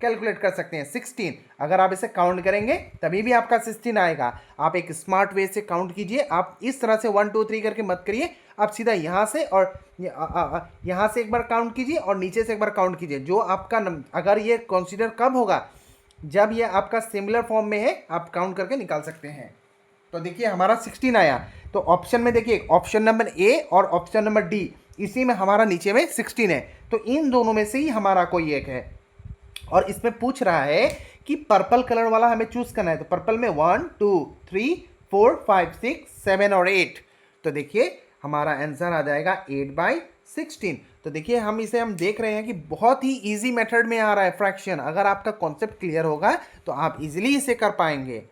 कैलकुलेट कर सकते हैं 16। अगर आप इसे काउंट करेंगे तभी भी आपका 16 आएगा। आप एक स्मार्ट वे से काउंट कीजिए, आप इस तरह से 1 2 3 करके मत करिए, आप सीधा यहाँ से और यहाँ से एक बार काउंट कीजिए और नीचे से एक बार काउंट कीजिए। जो आपका अगर ये कंसीडर कब होगा, जब ये आपका सिमिलर फॉर्म में है, आप काउंट करके निकाल सकते हैं। तो देखिए हमारा 16 आया। तो ऑप्शन में देखिए, ऑप्शन नंबर ए और ऑप्शन नंबर डी, इसी में हमारा नीचे में 16 है। तो इन दोनों में से ही हमारा कोई एक है। और इसमें पूछ रहा है कि पर्पल कलर वाला हमें चूज करना है। तो पर्पल में 1 2 3 4 5 6 7 और 8। तो देखिए हमारा आंसर आ जाएगा 8/16। तो देखिए हम देख रहे हैं कि बहुत ही इजी मेथड में आ रहा है फ्रैक्शन। अगर आपका कॉन्सेप्ट क्लियर होगा तो आप इजीली इसे कर पाएंगे।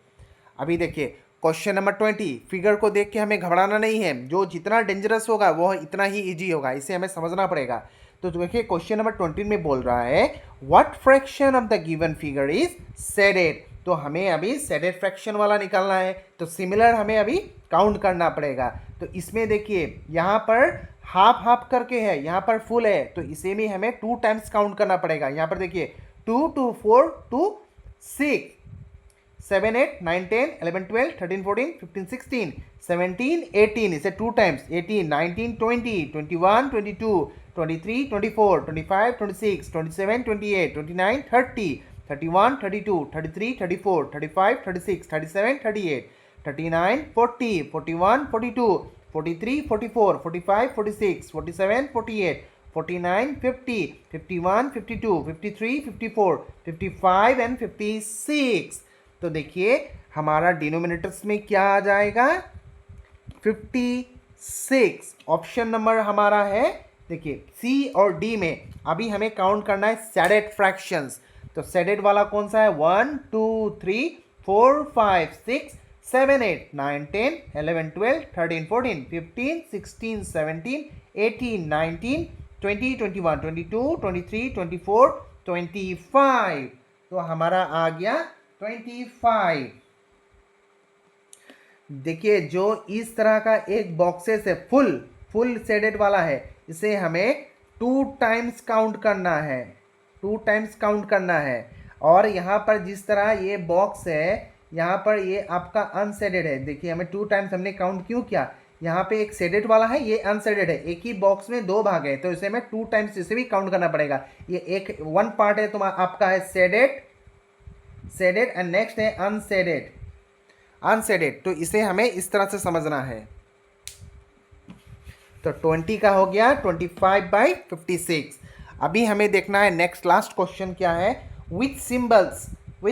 अभी देखिए क्वेश्चन नंबर 20। फिगर को देख के हमें घबराना नहीं है, जो जितना डेंजरस होगा वो इतना ही इजी होगा, इसे हमें समझना पड़ेगा। तो देखिए क्वेश्चन नंबर 20 में बोल रहा है what fraction of the given figure is shaded. तो हमें अभी शेडेड फ्रैक्शन वाला निकालना है। तो सिमिलर हमें अभी काउंट करना पड़ेगा। तो इसमें देखिए यहाँ पर हाफ हाफ करके है, यहाँ पर फुल है, तो इसे भी हमें 2 टाइम्स काउंट करना पड़ेगा। यहाँ पर देखिए 2 2 4 2 6 7 8 9 10 11 12 13 14 15 16 17 18, इसे 2 टाइम्स 18 19 20 21 22 23 24 25 26 27 28 29 30 31 32 33 34 35 36 37 38 39 40 41 42 43 44 45 46 47 48 49 50 51 52 53 54 55 एंड 56। तो देखिए हमारा डिनोमिनेटर्स में क्या आ जाएगा 56। ऑप्शन नंबर हमारा है देखिए सी और डी में। अभी हमें काउंट करना है शेडेड फ्रैक्शंस। तो शेडेड वाला कौन सा है 1 2 3 4 5 6 7 8 9 10 11 12 13 14 15 16 17 18 19 20 21 22 23 24 25। तो हमारा आ गया 25। देखिए जो इस तरह का एक बॉक्सेस है फुल शेडेड वाला है, इसे हमें 2 टाइम्स काउंट करना है, 2 टाइम्स काउंट करना है। और यहाँ पर जिस तरह ये बॉक्स है, यहाँ पर ये आपका अनशेडेड है। देखिए हमें 2 टाइम्स हमने काउंट क्यों किया, यहाँ पे एक शेडेड वाला है, ये अनशेडेड है। एक ही बॉक्स में 2 भाग है, तो इसे हमें 2 टाइम्स इसे भी काउंट करना पड़ेगा। ये एक 1 पार्ट है तुम्हारा आपका है शेडेड एंड नेक्स्ट है अनशेडेड। तो इसे हमें इस तरह से समझना है। तो 20 का हो गया 25/56। अभी हमें देखना है नेक्स्ट लास्ट क्वेश्चन क्या है, विच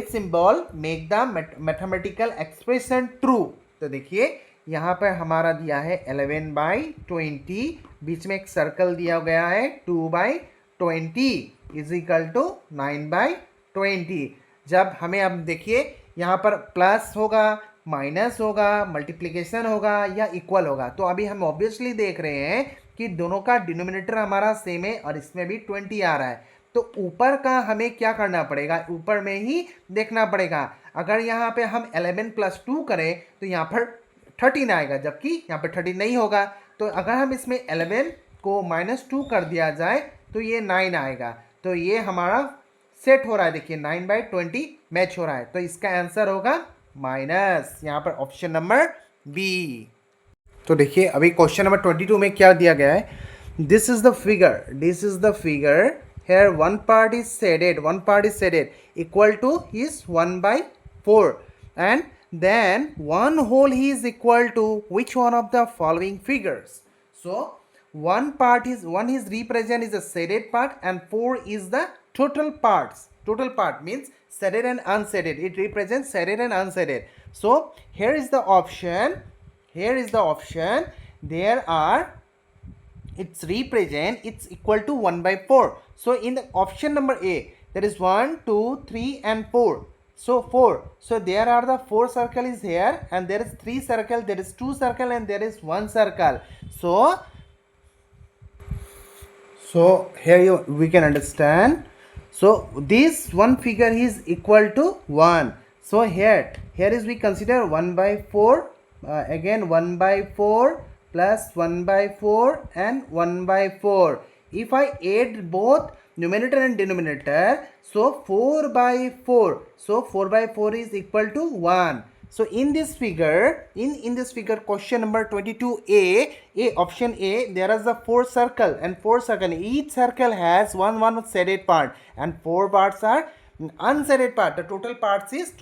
symbol make the mathematical expression true. तो देखिए यहाँ पर हमारा दिया है 11/20, बीच में एक सर्कल दिया गया है 2/20 इज इक्वल टू 9/20। जब हमें अब देखिए यहाँ पर प्लस होगा, माइनस होगा, मल्टीप्लिकेशन होगा या इक्वल होगा। तो अभी हम ऑब्वियसली देख रहे हैं कि दोनों का डिनोमिनेटर हमारा सेम है और इसमें भी 20 आ रहा है। तो ऊपर का हमें क्या करना पड़ेगा, ऊपर में ही देखना पड़ेगा। अगर यहाँ पे हम 11 + 2 करें तो यहाँ पर 13 आएगा, जबकि यहाँ पर 13 नहीं होगा। तो अगर हम इसमें 11 को -2 कर दिया जाए तो ये 9 आएगा। तो ये हमारा सेट हो रहा है, देखिए 9/20 मैच हो रहा है। तो इसका आंसर होगा माइनस, यहाँ पर ऑप्शन नंबर बी। तो देखिए अभी क्वेश्चन नंबर 22 में क्या दिया गया है, this is the figure here one part is shaded equal to is 1/4 and then one whole is equal to which one of the following figures. So one is represent is a shaded part and 4 is the total part means shaded and unshaded. It represents shaded and unshaded. So here is the option there are its represent it's equal to 1/4. So in the option number A there is 1 2 3 and 4. So 4, so there are the 4 circle is here and there is 3 circle, there is 2 circle and there is 1 circle. So here we can understand. So this one figure is equal to 1. So here is we consider 1/4, again 1/4 plus 1/4 and 1/4. If I add both, numerator and denominator, so 4 by 4, so 4 by 4 is equal to 1. So in this figure, in this figure, question number 22a, option A, there is a 4 circle and 4 circle. Each circle has one shaded part and 4 parts are unshaded part. The total parts is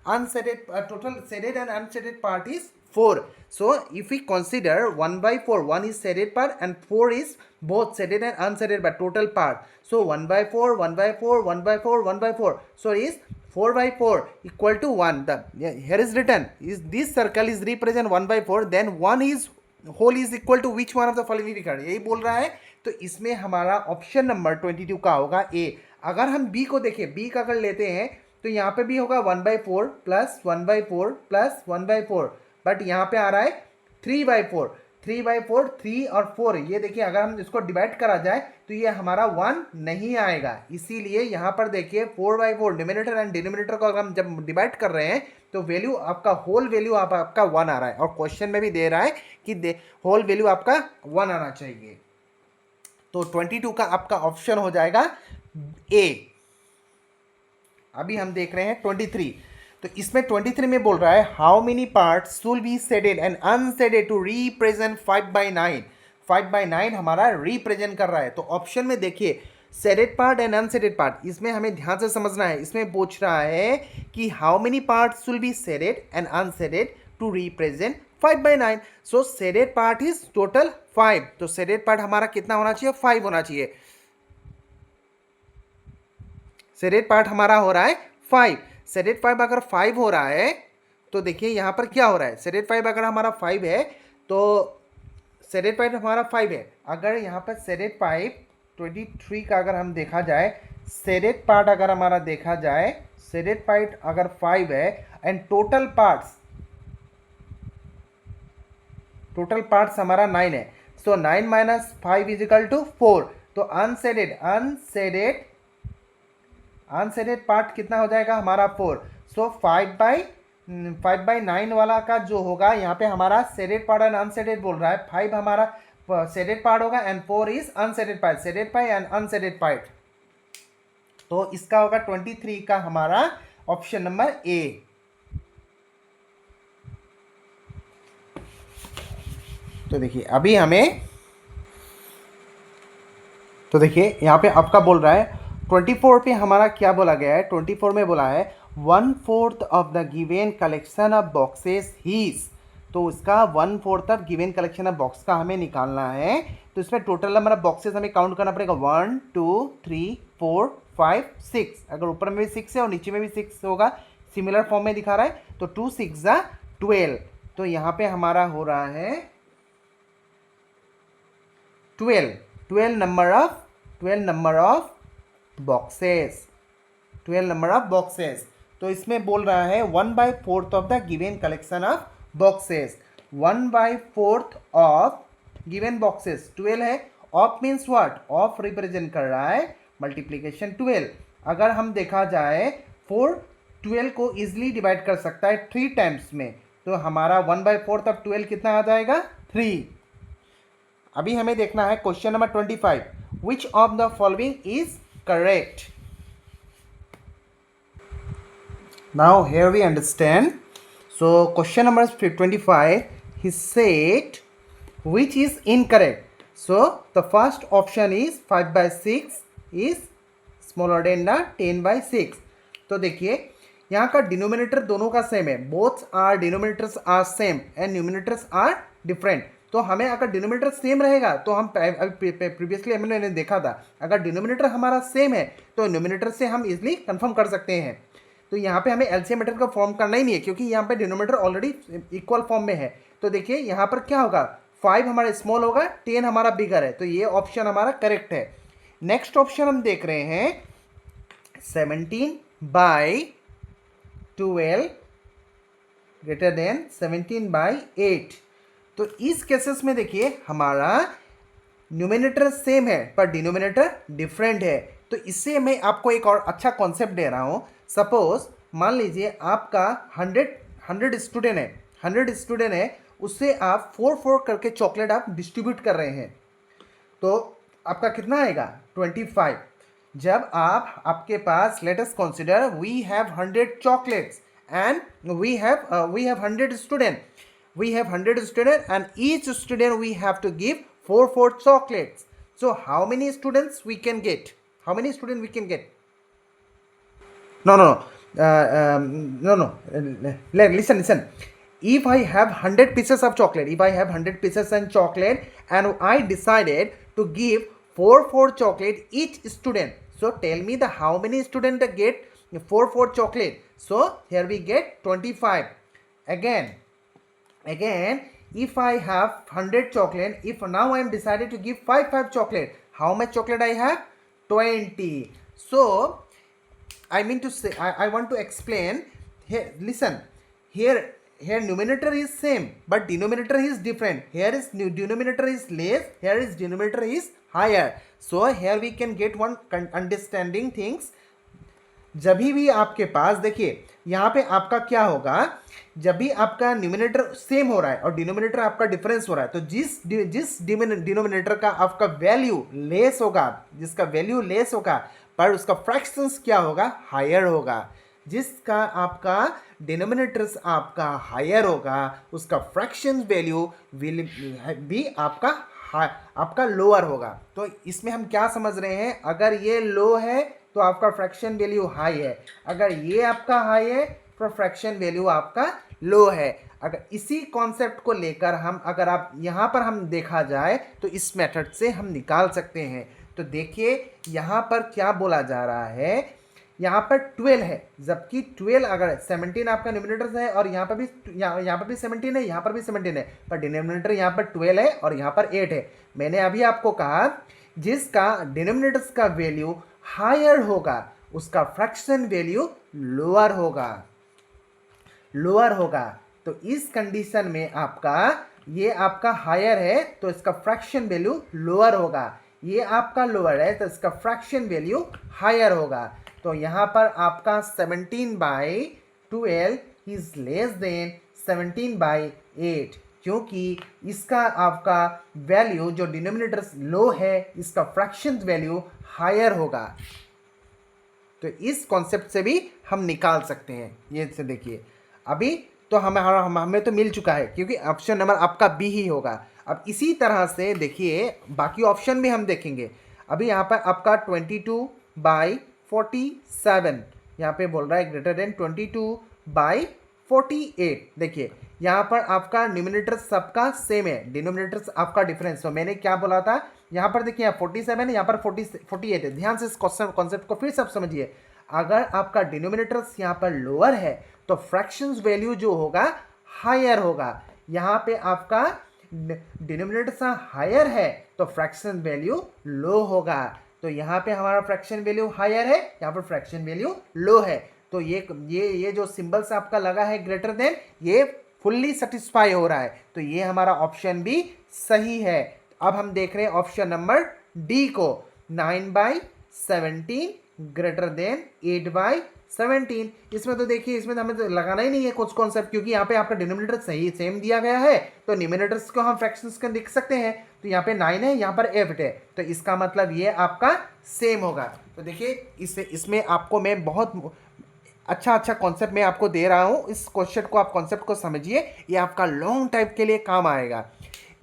unshaded. Total shaded and unshaded part is 4. So if we consider 1 by 4, 1 is shaded part and 4 is both shaded and unshaded part, total part. So 1 by 4, 1 by 4, 1 by 4, 1 by 4. So is 4 by 4 equal to 1. Here is written, is this circle is represent 1 by 4, then 1 is whole is equal to which one of the following figure, यही बोल रहा है. तो इसमें हमारा option number 22 का होगा ए. अगर हम बी को देखें, बी का अगर लेते हैं तो यहाँ पे भी होगा 1 by 4 plus 1 by 4 plus 1 by 4, but यहाँ पे आ रहा है 3 बाई 4. 3 बाई 4, 3 और 4, ये देखिए अगर हम इसको डिवाइड करा जाए तो ये हमारा 1 नहीं आएगा. इसीलिए यहाँ पर देखिए 4 बाई 4 डिनोमिनेटर एंड डिनोमिनेटर को अगर हम जब डिवाइड कर रहे हैं तो वैल्यू आपका होल वैल्यू आपका 1 आ रहा है, और क्वेश्चन में भी दे रहा है कि होल वैल्यू आपका 1 आना चाहिए. तो 22 का आपका ऑप्शन हो जाएगा ए. अभी हम देख रहे हैं 23. तो इसमें 23 में बोल रहा है how many parts should be shaded and unshaded to represent 5/9. 5/9 हमारा रिप्रेजेंट कर रहा है. तो ऑप्शन में देखिए shaded part and unshielded part, इसमें हमें ध्यान से समझना है. इसमें पूछ रहा है कि how many parts should be shaded and unshaded to represent 5/9. So shaded part is total 5. तो शेडेड पार्ट हमारा कितना होना चाहिए, 5 होना चाहिए. शेडेड पार्ट हमारा हो रहा है 5. शेडेड 5 अगर 5 हो रहा है तो देखिए यहाँ पर क्या हो रहा है. शेडेड 5 अगर हमारा 5 है तो शेडेड 5 हमारा 5 है. अगर यहाँ पर शेडेड 5 23 का अगर हम देखा जाए, शेडेड पार्ट अगर हमारा देखा जाए, शेडेड पार्ट अगर 5 है एंड टोटल पार्ट्स हमारा 9 है. सो 9 माइनस 5 इज इक्वल टू 4. तो अनशेडेड पार्ट कितना हो जाएगा हमारा 4. सो 5/9 वाला का जो होगा यहाँ पे हमारा शेडेड पार्ट एंड अनशेडेड बोल रहा है. 5 हमारा शेडेड पार्ट होगा and 4 is unshielded part. Shaded part and unshielded part. तो इसका होगा 23 का हमारा ऑप्शन नंबर ए. तो देखिए अभी हमें, तो देखिए यहाँ पे आपका बोल रहा है 24 पे हमारा क्या बोला गया है. 24 में बोला है 1/4 of the given collection of boxes is. तो इसका 1/4 of given collection of box का हमें निकालना है. तो इसमें टोटल नंबर ऑफ बॉक्सेस हमें काउंट करना पड़ेगा 1 2 3 4 5 6. अगर ऊपर में भी 6 है और नीचे में भी 6 होगा, सिमिलर फॉर्म में दिखा रहा है. तो 2 6 12. तो यहाँ पे हमारा हो रहा है 12 number of boxes. 12 number of boxes. तो इसमें बोल रहा है 1/4 of the given collection of boxes. 1/4 of given boxes 12 है. Of means what, of represent कर रहा है मल्टीप्लीकेशन 12. अगर हम देखा जाए 4 12 को इजिली डिवाइड कर सकता है 3 टाइम्स में. तो हमारा 1/4 ऑफ 12 कितना आ जाएगा, 3. अभी हमें देखना है question number 25. Which of the following is correct. Now here we understand. So question number 25, he said which is incorrect. So the first option is 5/6 is smaller than the 10/6. तो देखिए यहाँ का डिनोमिनेटर दोनों का सेम है. Both are denominators are same and numerators are different. तो हमें अगर डिनोमिनेटर सेम रहेगा तो हम प्रीवियसली हमने देखा था, अगर डिनोमिनेटर हमारा सेम है तो न्यूमिनेटर से हम इजिली कंफर्म कर सकते हैं. तो यहाँ पे हमें एलसीएम मेथड का फॉर्म करना ही नहीं है क्योंकि यहाँ पे डिनोमिनेटर ऑलरेडी इक्वल फॉर्म में है. तो देखिए यहाँ पर क्या होगा, 5 हमारा स्मॉल होगा, 10 हमारा बिगर है. तो ये ऑप्शन हमारा करेक्ट है. नेक्स्ट ऑप्शन हम देख रहे हैं 17/12 ग्रेटर देन 17/8. तो इस केसेस में देखिए हमारा न्यूमिनेटर सेम है पर डिनोमिनेटर डिफरेंट है. तो इससे मैं आपको एक और अच्छा कॉन्सेप्ट दे रहा हूँ. सपोज मान लीजिए आपका 100 स्टूडेंट है, 100 स्टूडेंट है, उससे आप 4 करके चॉकलेट आप डिस्ट्रीब्यूट कर रहे हैं. तो आपका कितना आएगा 25। जब आप आपके पास let us consider we have 100 chocolates and we have 100 student, we have 100 students and each student we have to give 4 chocolates. So how many students we can get? How many students we can get? No. Listen. If I have 100 pieces of chocolate, if I have 100 pieces of chocolate and I decided to give 4 chocolate each student, so tell me the how many students get 4 chocolate. So here we get 25. Again, if I have 100 chocolate, if now I am decided to give 5 chocolate, how much chocolate I have? 20. So I mean to say, I want to explain here. Listen, here numerator is same, but denominator is different. Here is denominator is less, here is denominator is higher. So here we can get one understanding things. जब भी आपके पास देखिए यहाँ पे आपका क्या होगा, जब भी आपका न्यूमिनेटर सेम हो रहा है और डिनोमिनेटर आपका डिफरेंस हो रहा है, तो जिस डिनोमिनेटर का आपका वैल्यू लेस होगा, जिसका वैल्यू लेस होगा पर उसका फ्रैक्शंस क्या होगा, हायर होगा। जिसका आपका डिनोमिनेटर्स आपका हायर होगा उसका फ्रैक्शन वैल्यू विल भी आपका लोअर होगा। तो इसमें हम क्या समझ रहे हैं, अगर ये लो है तो आपका फ्रैक्शन वैल्यू हाई है, अगर ये आपका हाई है तो फ्रैक्शन वैल्यू आपका लो है। अगर इसी कॉन्सेप्ट को लेकर हम अगर आप यहाँ पर हम देखा जाए तो इस मेथड से हम निकाल सकते हैं। तो देखिए यहाँ पर क्या बोला जा रहा है, यहाँ पर 12 है, जबकि 12 अगर 17 आपका न्यूमिनेटर है और यहाँ पर भी 17 है, यहाँ पर भी 17 है, पर डिनोमिनेटर यहाँ पर 12 है और यहाँ पर 8 है। मैंने अभी आपको कहा जिसका डिनोमिनेटर्स का वैल्यू हायर होगा उसका फ्रैक्शन वैल्यू लोअर होगा। तो इस कंडीशन में आपका ये आपका हायर है तो इसका फ्रैक्शन वैल्यू लोअर होगा, ये आपका लोअर है तो इसका फ्रैक्शन वैल्यू हायर होगा। तो यहाँ पर आपका 17/12 इज लेस देन 17/8, क्योंकि इसका आपका वैल्यू जो डिनोमिनेटर लो है इसका फ्रैक्शन वैल्यू हायर होगा। तो इस कॉन्सेप्ट से भी हम निकाल सकते हैं। ये से देखिए अभी तो हमें तो मिल चुका है क्योंकि ऑप्शन नंबर आपका बी ही होगा। अब इसी तरह से देखिए बाकी ऑप्शन भी हम देखेंगे। अभी यहाँ पर आपका 22/47 यहाँ पे बोल रहा है ग्रेटर देन 22/48। देखिए यहाँ पर आपका न्यूमिनेटर सबका सेम है, डिनोमिनेटर आपका डिफरेंस। तो मैंने क्या बोला था, यहाँ पर देखिए 47 है, यहाँ पर 48 है। ध्यान से इस कॉन्सेप्ट को फिर सब समझिए। अगर आपका डिनोमिनेटर यहाँ पर लोअर है तो फ्रैक्शंस वैल्यू जो होगा हायर होगा। यहाँ पे आपका डिनोमिनेटर हायर है तो फ्रैक्शन वैल्यू लो होगा। तो यहाँ पे हमारा फ्रैक्शन वैल्यू हायर है, यहाँ पर फ्रैक्शन वैल्यू लो है। तो ये जो सिंबल्स आपका लगा है ग्रेटर देन, ये फुल्ली सेटिस्फाई हो रहा है। तो ये हमारा ऑप्शन भी सही है। अब हम देख रहे हैं ऑप्शन नंबर डी को, 9/17 ग्रेटर देन 8/17। इसमें तो देखिए इसमें तो हमें तो लगाना ही नहीं है कुछ कॉन्सेप्ट, क्योंकि यहाँ पे आपका डिनोमिनेटर सही सेम दिया गया है तो न्यूमिनेटर्स को हम फ्रैक्शंस का लिख सकते हैं। तो यहाँ पे 9 है, यहाँ पर 8 है, तो इसका मतलब ये आपका सेम होगा। तो देखिए इसमें आपको मैं बहुत अच्छा कॉन्सेप्ट मैं आपको दे रहा हूँ। इस क्वेश्चन को आप कॉन्सेप्ट को समझिए, ये आपका लॉन्ग टाइप के लिए काम आएगा।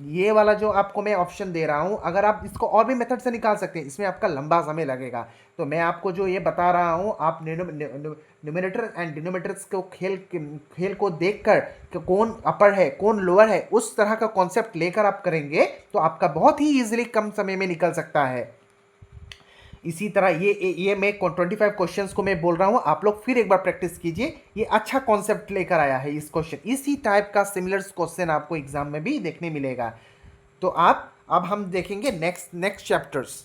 ये वाला जो आपको मैं ऑप्शन दे रहा हूँ, अगर आप इसको और भी मेथड से निकाल सकते हैं, इसमें आपका लंबा समय लगेगा। तो मैं आपको जो ये बता रहा हूँ, आप न्यूमिनेटर एंड डिनोमिनेटर्स को खेल को देखकर कि कौन अपर है कौन लोअर है, उस तरह का कॉन्सेप्ट लेकर आप करेंगे तो आपका बहुत ही ईजिली कम समय में निकल सकता है। इसी तरह ये मैं 25 क्वेश्चंस को मैं बोल रहा हूँ, आप लोग फिर एक बार प्रैक्टिस कीजिए। ये अच्छा कॉन्सेप्ट लेकर आया है इस क्वेश्चन, इसी टाइप का सिमिलर क्वेश्चन आपको एग्जाम में भी देखने मिलेगा। तो अब हम देखेंगे नेक्स्ट चैप्टर्स।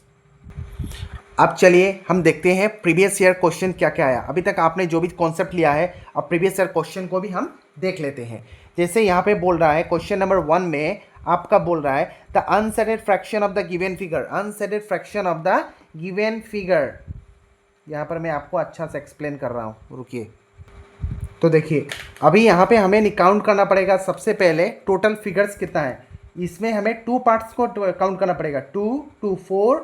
अब चलिए हम देखते हैं प्रीवियस ईयर क्वेश्चन क्या क्या आया। अभी तक आपने जो भी कॉन्सेप्ट लिया है, अब प्रीवियस ईयर क्वेश्चन को भी हम देख लेते हैं। जैसे यहाँ पे बोल रहा है क्वेश्चन नंबर 1 में आपका बोल रहा है the unshaded fraction of the given figure, unshaded fraction of the given figure. यहाँ पर मैं आपको अच्छा से एक्सप्लेन कर रहा हूँ, रुकिए। तो देखिए अभी यहाँ पे हमें काउंट करना पड़ेगा। सबसे पहले टोटल फिगर्स कितना है, इसमें हमें 2 पार्ट्स को काउंट करना पड़ेगा, 2 2 4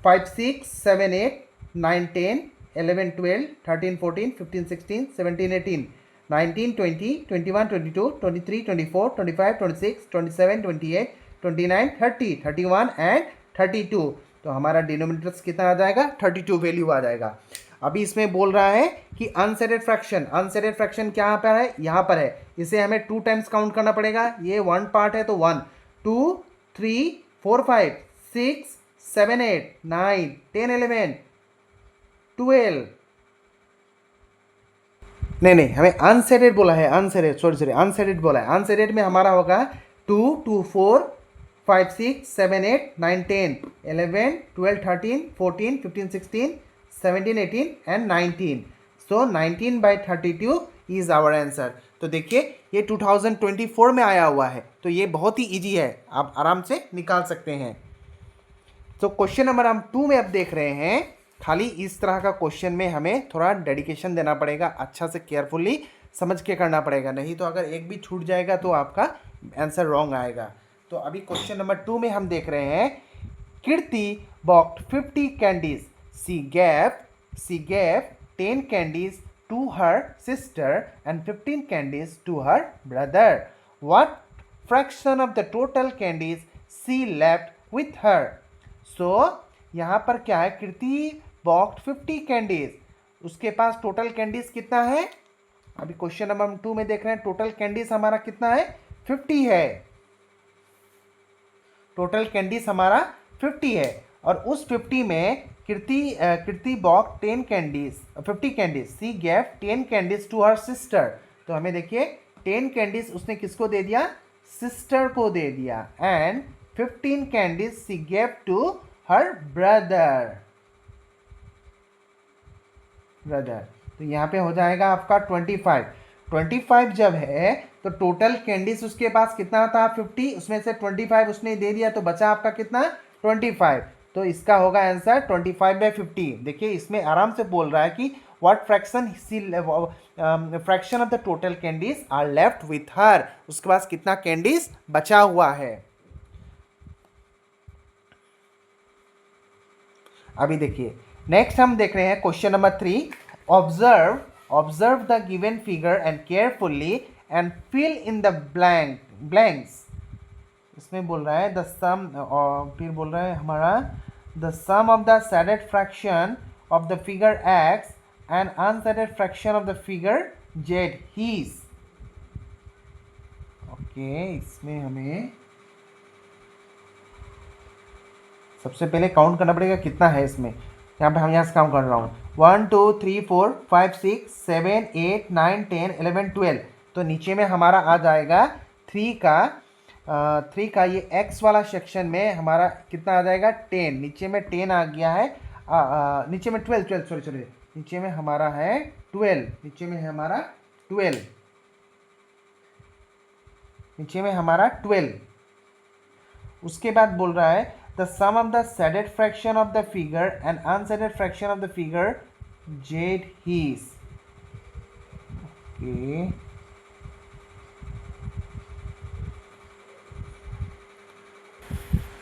5 6 7 8 9 10 11 12 13 14 15 16 17 18 19 20 21 22 23 24 25 26 27 28 29 30 31 एंड 32। तो हमारा डिनोमिनेटर्स कितना आ जाएगा, 32 वैल्यू आ जाएगा। अभी इसमें बोल रहा है कि अनसेडेड फ्रैक्शन क्या पर है, यहाँ पर है। इसे हमें 2 टाइम्स काउंट करना पड़ेगा। ये 1 पार्ट है तो 1 2 3 4 5 6 7 8 9 10 11 12 नहीं हमें अनसेडेड बोला है, अनसेडेड बोला है। अनसेडेड में हमारा होगा 2 2 4 5 6 7 8 9 10 11 12 13 14 15 16 17 18 and 19। So 19/32 is our answer. तो देखिए ये 2024 में आया हुआ है, तो ये बहुत ही इजी है, आप आराम से निकाल सकते हैं। तो क्वेश्चन नंबर हम 2 में अब देख रहे हैं। खाली इस तरह का क्वेश्चन में हमें थोड़ा डेडिकेशन देना पड़ेगा, अच्छा से केयरफुली समझ के करना पड़ेगा, नहीं तो अगर एक भी छूट जाएगा तो आपका आंसर रॉन्ग आएगा। तो अभी क्वेश्चन नंबर 2 में हम देख रहे हैं, कीर्ति बॉक्ड 50 candies, she gave 10 candies to her sister and 15 candies to her brother. What fraction of the total candies she left with her? So यहाँ पर क्या है, कीर्ति बॉक्ड 50 कैंडीज, उसके पास टोटल कैंडीज कितना है। अभी क्वेश्चन नंबर हम 2 में देख रहे हैं, टोटल कैंडीज हमारा कितना है, 50 है। टोटल कैंडीज हमारा 50 है और उस 50 में Kirti bought 10 candies 50 candies, she gave 10 candies to her sister. तो हमें देखिए 10 कैंडीज उसने किसको दे दिया, सिस्टर को दे दिया, and 15 candies she gave to her brother. तो यहाँ पे हो जाएगा आपका 25 जब है तो टोटल कैंडीज उसके पास कितना था, 50, उसमें से 25 उसने दे दिया तो बचा आपका कितना, 25। तो इसका होगा आंसर 25/50। देखिए इसमें आराम से बोल रहा है कि what fraction of the total candies are left with her, उसके पास कितना कैंडीज बचा हुआ है। अभी देखिए नेक्स्ट हम देख रहे हैं question number 3। Observe the given figure and carefully and fill in the blanks. इसमें बोल रहा है द सम, और फिर बोल रहा है हमारा the sum of the shaded fraction of the figure x and unshaded fraction of the figure z is. Okay, इसमें हमें सबसे पहले काउंट करना पड़ेगा कितना है इसमें। यहाँ पे हम यहाँ से काउंट कर रहा हूँ 1 2 3 4 5 6 7 8 9 10 11 12। तो नीचे में हमारा आ जाएगा 3 का ये x वाला सेक्शन में हमारा कितना आ जाएगा, 10। नीचे में 10 आ गया है, नीचे में 12 सॉरी नीचे में हमारा है 12, नीचे में हमारा 12, नीचे में हमारा 12। उसके बाद बोल रहा है the sum of the shaded fraction of the figure and unshaded fraction of the figure z is. Okay,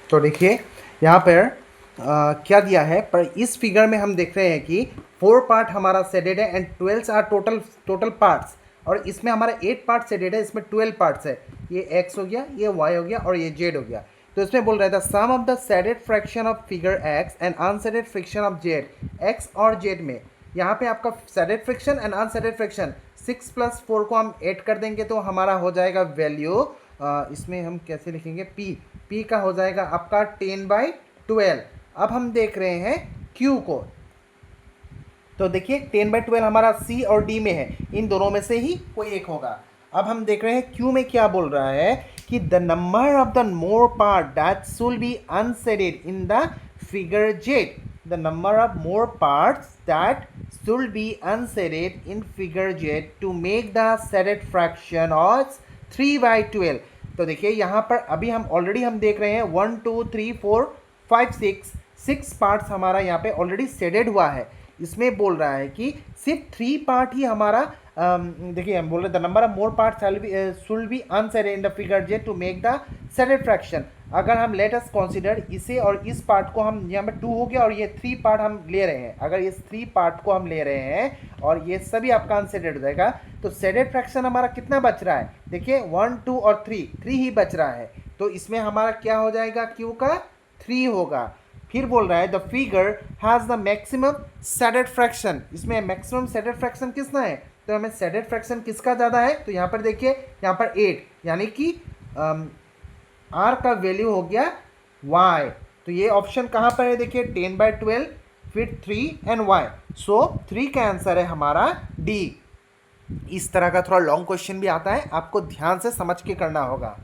तो देखिए यहाँ पर क्या दिया है, पर इस फिगर में हम देख रहे हैं कि 4 पार्ट हमारा सेडेड है एंड 12 आर टोटल पार्ट्स, और इसमें हमारा 8 पार्ट सेडेड है, इसमें 12 पार्ट्स है। ये x हो गया, ये y हो गया और ये z हो गया। तो इसमें बोल रहा है the sum of the shaded fraction of figure x and unshaded fraction of z। x और z में यहाँ पे आपका shaded fraction and unshaded fraction 6 + 4 को हम ऐड कर देंगे तो हमारा हो जाएगा वैल्यू, इसमें हम कैसे लिखेंगे, p का हो जाएगा आपका 10/12। अब हम देख रहे हैं q को, तो देखिए 10/12 हमारा c और d में है, इन दोनों में से ही कोई एक होगा। अब हम देख रहे हैं q में क्या बोल रहा है कि the number of the more part that should be unshaded in the figure z। The number of more parts that should be unshaded in figure z to make the shaded fraction of 3/12। तो देखिए यहाँ पर अभी हम already हम देख रहे हैं 1 2 3 4 5 6 पार्ट्स हमारा यहाँ पे ऑलरेडी सेडेड हुआ है। इसमें बोल रहा है कि सिर्फ 3 पार्ट ही हमारा देखिए हम बोल रहे the number of more part should be unshaded in the figure J to make the shaded fraction. अगर हम लेट अस कंसीडर इसे और इस पार्ट को, हम यहाँ पे 2 हो गया और ये 3 पार्ट हम ले रहे हैं, अगर इस 3 पार्ट को हम ले रहे हैं और ये सभी आपका अनसेडेड हो जाएगा, तो सेडेड फ्रैक्शन हमारा कितना बच रहा है, देखिए 1 2 और 3 ही बच रहा है। तो इसमें हमारा क्या हो जाएगा, क्यू का 3 होगा। फिर बोल रहा है the figure has the maximum shaded fraction, इसमें मैक्सिमम सेडेड फ्रैक्शन कितना है, तो हमें सेडेड फ्रैक्शन किसका ज़्यादा है, तो यहाँ पर देखिए यहाँ पर 8, यानी कि आर का वैल्यू हो गया y। तो ये ऑप्शन कहाँ पर है, देखिए 10/12 फिर 3 एंड y। सो 3 का आंसर है हमारा डी। इस तरह का थोड़ा लॉन्ग क्वेश्चन भी आता है, आपको ध्यान से समझ के करना होगा।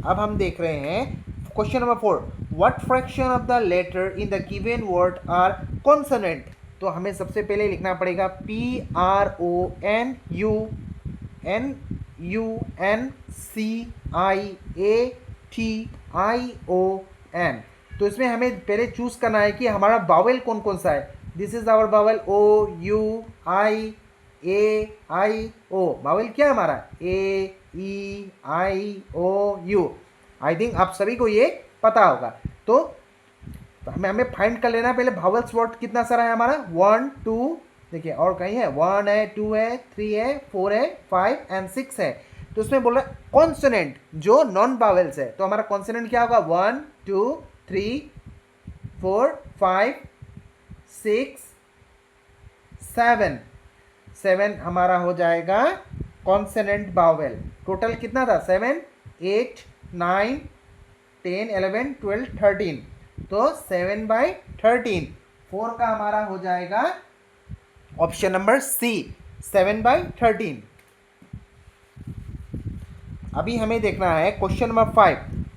अब हम देख रहे हैं question number 4, what fraction of the letter in the given word are consonant. तो हमें सबसे पहले लिखना पड़ेगा PRONUNCIATION। तो इसमें हमें पहले चूज करना है कि हमारा बावेल कौन कौन सा है। This is our vowel O U I A I O। Vowel क्या है हमारा A E I O U। I think आप सभी को ये पता होगा। तो हमें फाइंड कर लेना पहले भावल्स वर्ड कितना सारा है हमारा, 1 2, देखिए और कहीं है 1 है 2 है 3 है 4 है 5 एंड 6 है। तो उसमें बोल रहा है कॉन्सोनेंट जो नॉन बावेल्स है, तो हमारा कॉन्सोनेंट क्या होगा, 1 2 3 4 5 6 7 हमारा हो जाएगा कॉन्सोनेंट बावेल। टोटल कितना था, 7 8 9 10 11 12 13। तो 7/13, 4 का हमारा हो जाएगा ऑप्शन नंबर सी 7/13। अभी हमें देखना है क्वेश्चन नंबर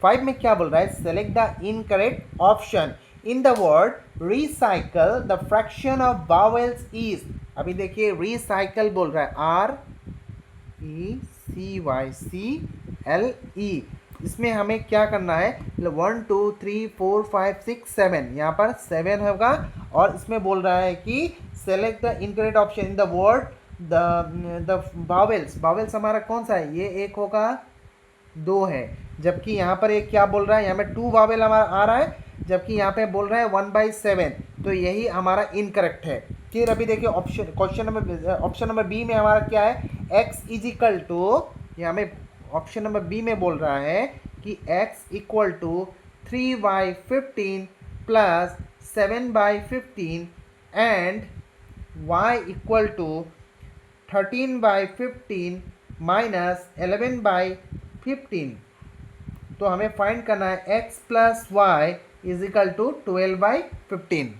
5 में क्या बोल रहा है, select the incorrect option in the word recycle the fraction of vowels is. अभी देखिए रिसाइकल बोल रहा है RECYCLE। इसमें हमें क्या करना है, 1 2 3 4 5 6 7, यहाँ पर 7 होगा और इसमें बोल रहा है कि select the incorrect option in the word the vowels हमारा कौन सा है, ये एक होगा 2 है, जबकि यहाँ पर एक क्या बोल रहा है, यहाँ पे 2 बावेल हमारा आ रहा है, जबकि यहाँ पे बोल रहा है 1/7। तो यही हमारा इनकरेक्ट है। फिर अभी देखिए ऑप्शन नंबर बी में हमारा क्या है, x इजिकल टू, यहाँ में ऑप्शन नंबर बी में बोल रहा है कि x इक्वल टू 3/15 प्लस 7/15 एंड y इक्वल टू 13/15 माइनस 11/15। तो हमें फाइंड करना है x plus y is equal to 12/15।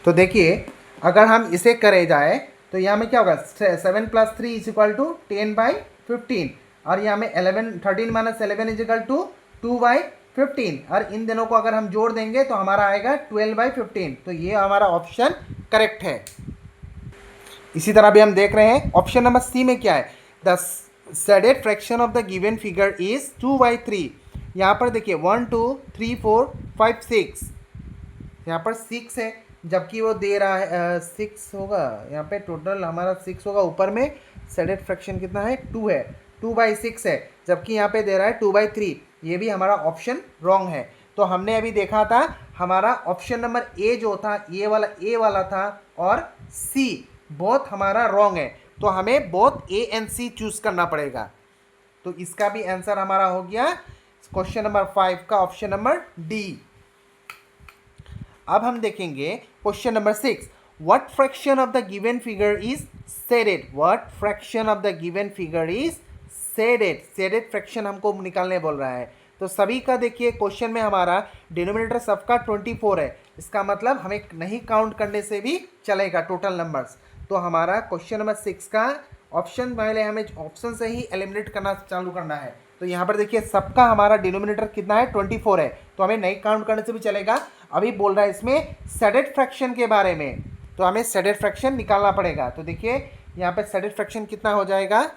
तो देखिए अगर हम इसे करे जाए तो यहाँ में क्या होगा, 7 + 3 इज इक्वल टू 10/15 और यहाँ में 13 माइनस 11 इज इक्वल टू 2/15 और इन दोनों को अगर हम जोड़ देंगे तो हमारा आएगा 12/15। तो ये हमारा ऑप्शन करेक्ट है। इसी तरह भी हम देख रहे हैं ऑप्शन नंबर सी में क्या है, the shaded fraction of the given figure is 2/3। यहाँ पर देखिए 1 2 3 4 5 6, यहाँ पर 6 है, जबकि वो दे रहा है 6 होगा, यहाँ पे टोटल हमारा 6 होगा, ऊपर में सेडेड फ्रैक्शन कितना है, 2 है, 2/6 है, जबकि यहाँ पे दे रहा है 2/3। ये भी हमारा ऑप्शन रॉन्ग है। तो हमने अभी देखा था हमारा ऑप्शन नंबर ए जो था, ये वाला ए वाला था और सी बोथ हमारा रॉन्ग है। तो हमें both A and C choose करना पड़ेगा। तो इसका भी आंसर हमारा हो गया क्वेश्चन नंबर 5 का ऑप्शन नंबर डी। अब हम देखेंगे question number 6, what fraction of the given figure is shaded. What fraction of the given figure is shaded. Shaded fraction हमको निकालने बोल रहा है। तो सभी का देखिए क्वेश्चन में हमारा डिनोमिनेटर सबका 24 है, इसका मतलब हमें नहीं काउंट करने से भी चलेगा टोटल नंबर्स। तो हमारा क्वेश्चन नंबर 6 का ऑप्शन पहले हमें ऑप्शन से ही एलिमिनेट करना चालू करना है। तो यहाँ पर देखिए सबका हमारा डिनोमिनेटर कितना है, 24 है, तो हमें नहीं काउंट करने से भी चलेगा। अभी बोल रहा है इसमें सेडेड फ्रैक्शन के बारे में, तो हमें सेडेड फ्रैक्शन निकालना पड़ेगा। तो देखिए यहाँ पे सेडेड फ्रैक्शन कितना हो जाएगा,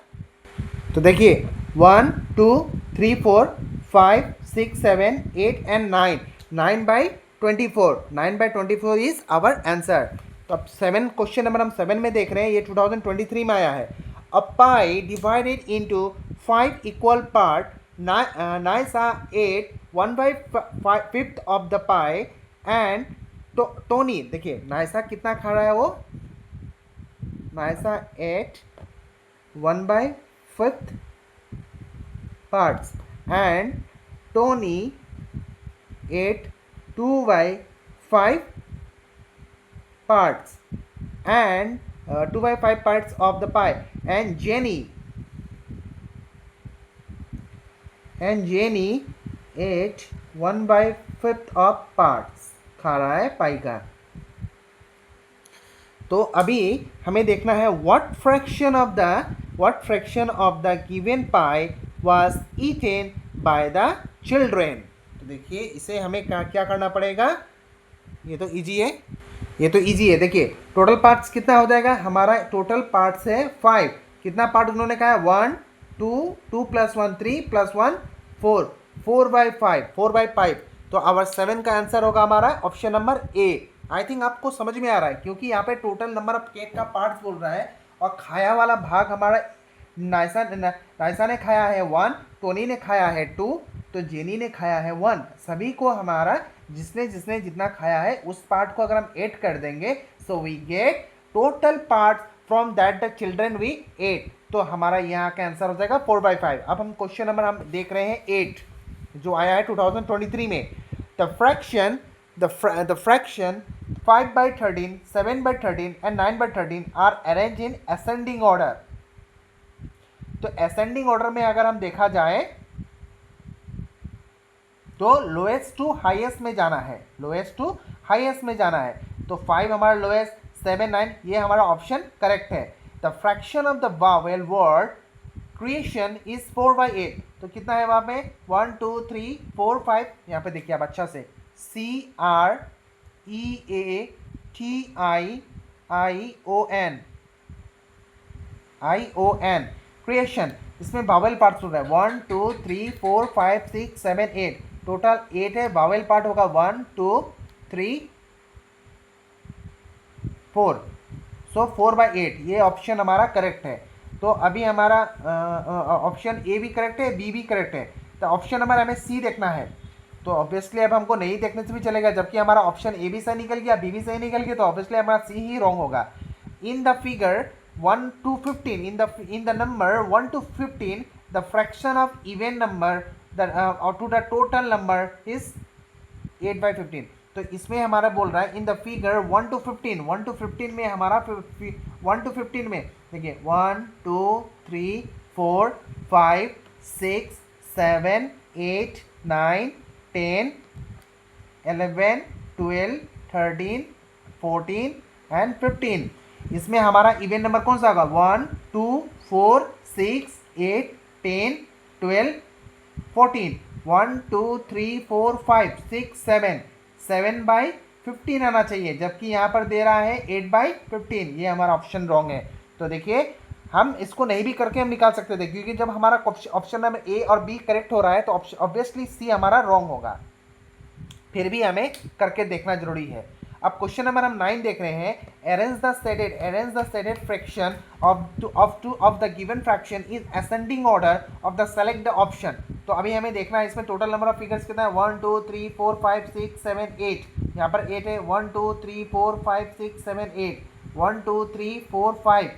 तो देखिए 1 2 3 4 5 6 7 8 एंड 9, 9/24 इज आवर आंसर। तो अब 7 क्वेश्चन नंबर हम 7 में देख रहे हैं, ये 2023 में आया है. A pie divided into 5 equal part, Naisa ate 1/5 of the pie and Tony, देखिए नाइसा कितना खा रहा है वो, Naisa ate 1/5 parts and Tony ate 2/5 parts and 2/5 parts of the pie, and Jenny ate 1/5 of parts, खा रहा है पाई का. तो अभी हमें देखना है what fraction of the given pie was eaten by the children. तो देखिए इसे हमें क्या करना पड़ेगा, ये तो इजी है, देखिए टोटल पार्ट्स कितना हो जाएगा, हमारा टोटल पार्ट्स है 5, कितना पार्ट उन्होंने कहा है 1 2 2 + 1 3 + 1 4, 4/5. तो आवर 7 का आंसर होगा हमारा option number A. I think आपको समझ में आ रहा है, क्योंकि यहाँ पे टोटल नंबर ऑफ केक का पार्ट्स बोल रहा है और खाया वाला भाग हमारा नाइसा ने खाया है 1, टोनी ने खाया है 2, तो जेनी ने खाया है 1. सभी को हमारा जिसने जितना खाया है उस पार्ट को अगर हम ऐड कर देंगे, so we get total part from that the children we ate. तो हमारा यहाँ का आंसर हो जाएगा 4/5. अब हम क्वेश्चन नंबर हम देख रहे हैं 8, जो आया है 2023 में. The fraction 5/13, 7/13 and 9/13 are arrange in ascending order. तो असेंडिंग ऑर्डर में अगर हम देखा जाए तो लोएस्ट टू हाईएस्ट में जाना है, तो 5 हमारा लोएस्ट, 7 9, ये हमारा ऑप्शन करेक्ट है. The fraction of the Wavell word creation is 4/8. तो कितना है वहां पे 1 2 3 4 5. यहाँ पे देखिए आप अच्छा से CREATION क्रिएशन, इसमें वावेल पार्ट सुन रहा है 1 2 3 4 5 6 7 8, टोटल 8 है. वावेल पार्ट होगा 1 2 3 4, सो 4/8. ये ऑप्शन हमारा करेक्ट है. तो अभी हमारा ऑप्शन ए भी करेक्ट है, बी भी करेक्ट है. तो ऑप्शन हमारा हमें सी देखना है. तो ऑब्वियसली अब हमको नहीं देखने से भी चलेगा, जबकि हमारा ऑप्शन ए भी सही निकल गया, बी भी सही निकल गया, तो ऑब्वियसली हमारा सी ही रॉन्ग होगा. इन the figure 1 to 15, in the number 1 to 15, the fraction of even number or to the total number is 8/15. तो इसमें हमारा बोल रहा है इन द फिगर 1 to 15 में हमारा 1 to 15 में देखिए 1 2 3 4 5 6 7 8 9 10 11 12 13 14 एंड 15. इसमें हमारा इवन नंबर कौन सा होगा 1 2 4 6 8 10 12 14. 1 2 3 4 5 6 7/15 आना चाहिए, जबकि यहाँ पर दे रहा है 8/15. ये हमारा ऑप्शन रॉन्ग है. तो देखिए हम इसको नहीं भी करके हम निकाल सकते थे, क्योंकि जब हमारा ऑप्शन नंबर ए और बी करेक्ट हो रहा है तो ऑब्वियसली सी हमारा रॉन्ग होगा. फिर भी हमें करके देखना जरूरी है. अब क्वेश्चन नंबर हम 9 देख रहे हैं. Arrange the stated fraction of the given fraction is ascending order of the select the option. तो अभी हमें देखना है इसमें टोटल नंबर ऑफ फिगर्स कितना है 1 2 3 4 5 6 7 8. यहाँ पर 8 है 1 2 3 4 5 6 7 8 1 2 3 4 5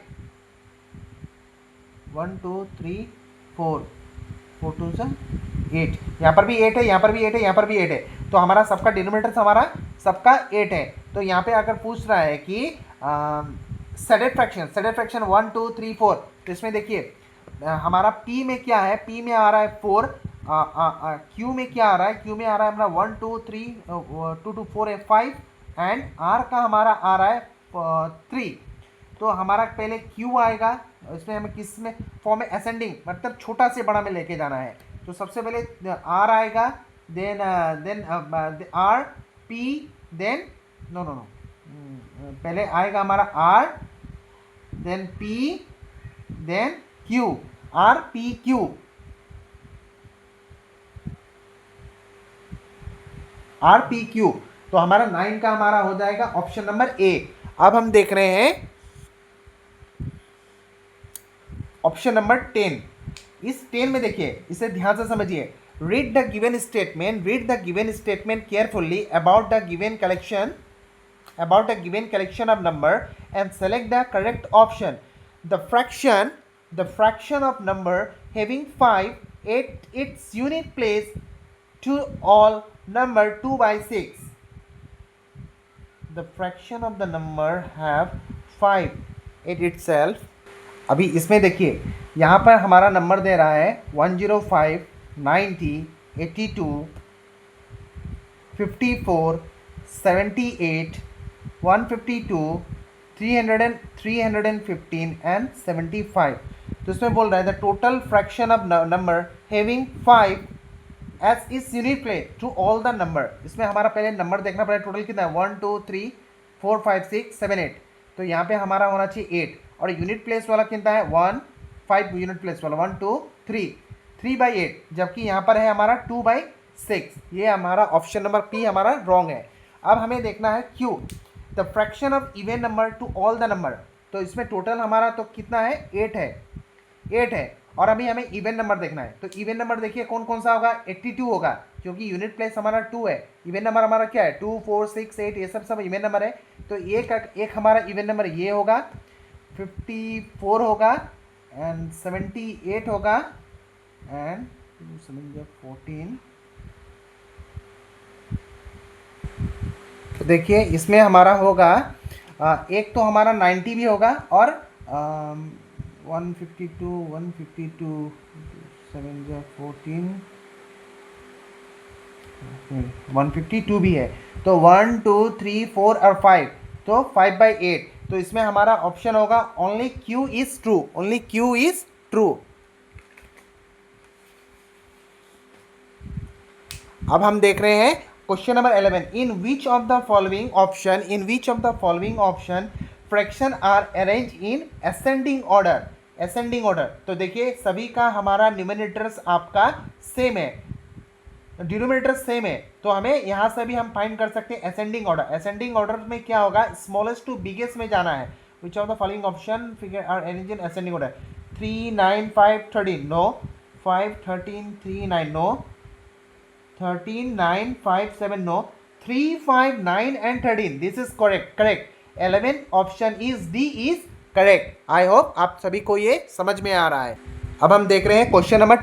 1 2 3 4 4 2 8. यहाँ पर भी 8 है, यहाँ पर भी 8 है, यहाँ पर भी 8 है. तो हमारा सबका डिनोमिनेटर हमारा सबका 8 है. तो यहाँ पे अगर पूछ रहा है कि सेडेड फ्रैक्शन 1 2 3 4, तो इसमें देखिए हमारा P में क्या है, P में आ रहा है 4, Q में क्या आ रहा है, Q में आ रहा है हमारा 1 2 3 2 2 4 है 5 एंड R का हमारा आ रहा है 3. तो हमारा पहले Q आएगा, इसमें हमें किस में फॉर्म में असेंडिंग, मतलब छोटा से बड़ा में लेके जाना है. तो सबसे पहले R आएगा, then R P, then no पहले आएगा हमारा R, then P, then Q, R P Q. R P Q. तो हमारा 9 का हमारा हो जाएगा ऑप्शन नंबर ए. अब हम देख रहे हैं ऑप्शन नंबर 10। इस 10 में देखिए, इसे ध्यान से समझिए। Read the given statement carefully about the given collection of number and select the correct option. The fraction of number having 5 at its unit place to all number 2 by 6. The fraction of the number have 5 at itself. अभी इसमें देखिए, यहाँ पर हमारा number दे रहा है 105, 90, 82, 54, 78, 152, 315 and 75। तो इसमें बोल रहा है the total fraction of number having 5 as is unit place to all the number. इसमें हमारा पहले नंबर देखना पड़ेगा, टोटल कितना है 1 2 3 4 5 6 7 8। तो यहाँ पे हमारा होना चाहिए 8, और यूनिट प्लेस वाला कितना है 1 5 यूनिट प्लेस वाला 1 2 3 by 8, जबकि यहाँ पर है हमारा 2 by 6। ये हमारा ऑप्शन नंबर पी हमारा रॉन्ग है। अब हमें देखना है Q, the fraction of even number two all the number. तो इसमें टोटल हमारा तो कितना है 8 है, और अभी हमें इवन नंबर देखना है। तो इवन नंबर देखिए कौन कौन सा होगा, 82 होगा, क्योंकि यूनिट प्लेस हमारा 2 है। इवन नंबर हमारा क्या है 2 4 6 8, ये सब इवन नंबर है। तो एक हमारा इवन नंबर ये होगा, 54 होगा एंड 78 होगा एंड 14। तो देखिए इसमें हमारा होगा एक तो हमारा 90 भी होगा, और 152 7 14 152 भी है। तो 1 2 3 4 और 5, तो 5 by 8। तो इसमें हमारा ऑप्शन होगा ओनली क्यू इज ट्रू। अब हम देख रहे हैं question number 11। In which of the following option fraction are arrange in ascending order. तो देखिए सभी का हमारा न्यूमरेटर्स आपका सेम है, डिनोमिनेटर सेम है, तो हमें यहाँ से भी हम फाइंड कर सकते हैं असेंडिंग ऑर्डर में क्या होगा, स्मॉलेस्ट टू बिगेस्ट में जाना है। Which of the following option figure are arrange in ascending order, 3 9 5 13 no, 5 13 3 9 no, 13 9 5 7 no, 3 5 9 and 13, this is correct. 11 option is D is correct. I hope आप सभी को ये समझ में आ रहा है। अब हम देख रहे हैं क्वेश्चन नंबर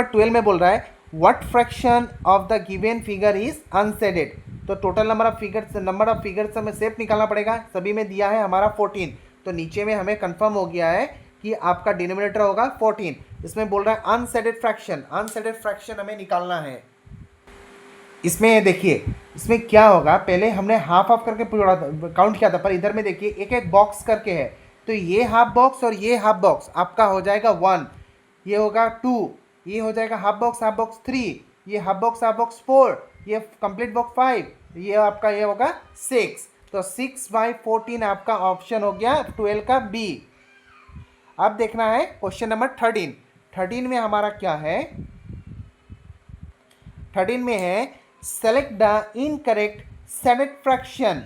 12 में बोल रहा है what fraction of the given figure is unseeded. तो टोटल नंबर ऑफ फिगर्स हमें सेफ निकालना पड़ेगा। सभी में दिया है हमारा 14, तो नीचे में हमें कंफर्म हो गया है कि आपका डिनोमिनेटर होगा 14। इसमें बोल रहा है अनसेडेड फ्रैक्शन हमें निकालना है। इसमें देखिए इसमें क्या होगा, पहले हमने हाफ करके पूरा काउंट किया था, पर इधर में देखिए एक बॉक्स करके है। तो ये हाफ बॉक्स और ये हाफ बॉक्स आपका हो जाएगा 1, ये होगा 2, ये हो जाएगा हाफ बॉक्स 3, ये हाफ बॉक्स 4, ये कंप्लीट बॉक्स 5, ये आपका ये होगा 6। तो 6 by 14 आपका ऑप्शन हो गया 12 का बी। अब देखना है क्वेश्चन नंबर 13 में हमारा क्या है, 13 में है select the incorrect shaded fraction.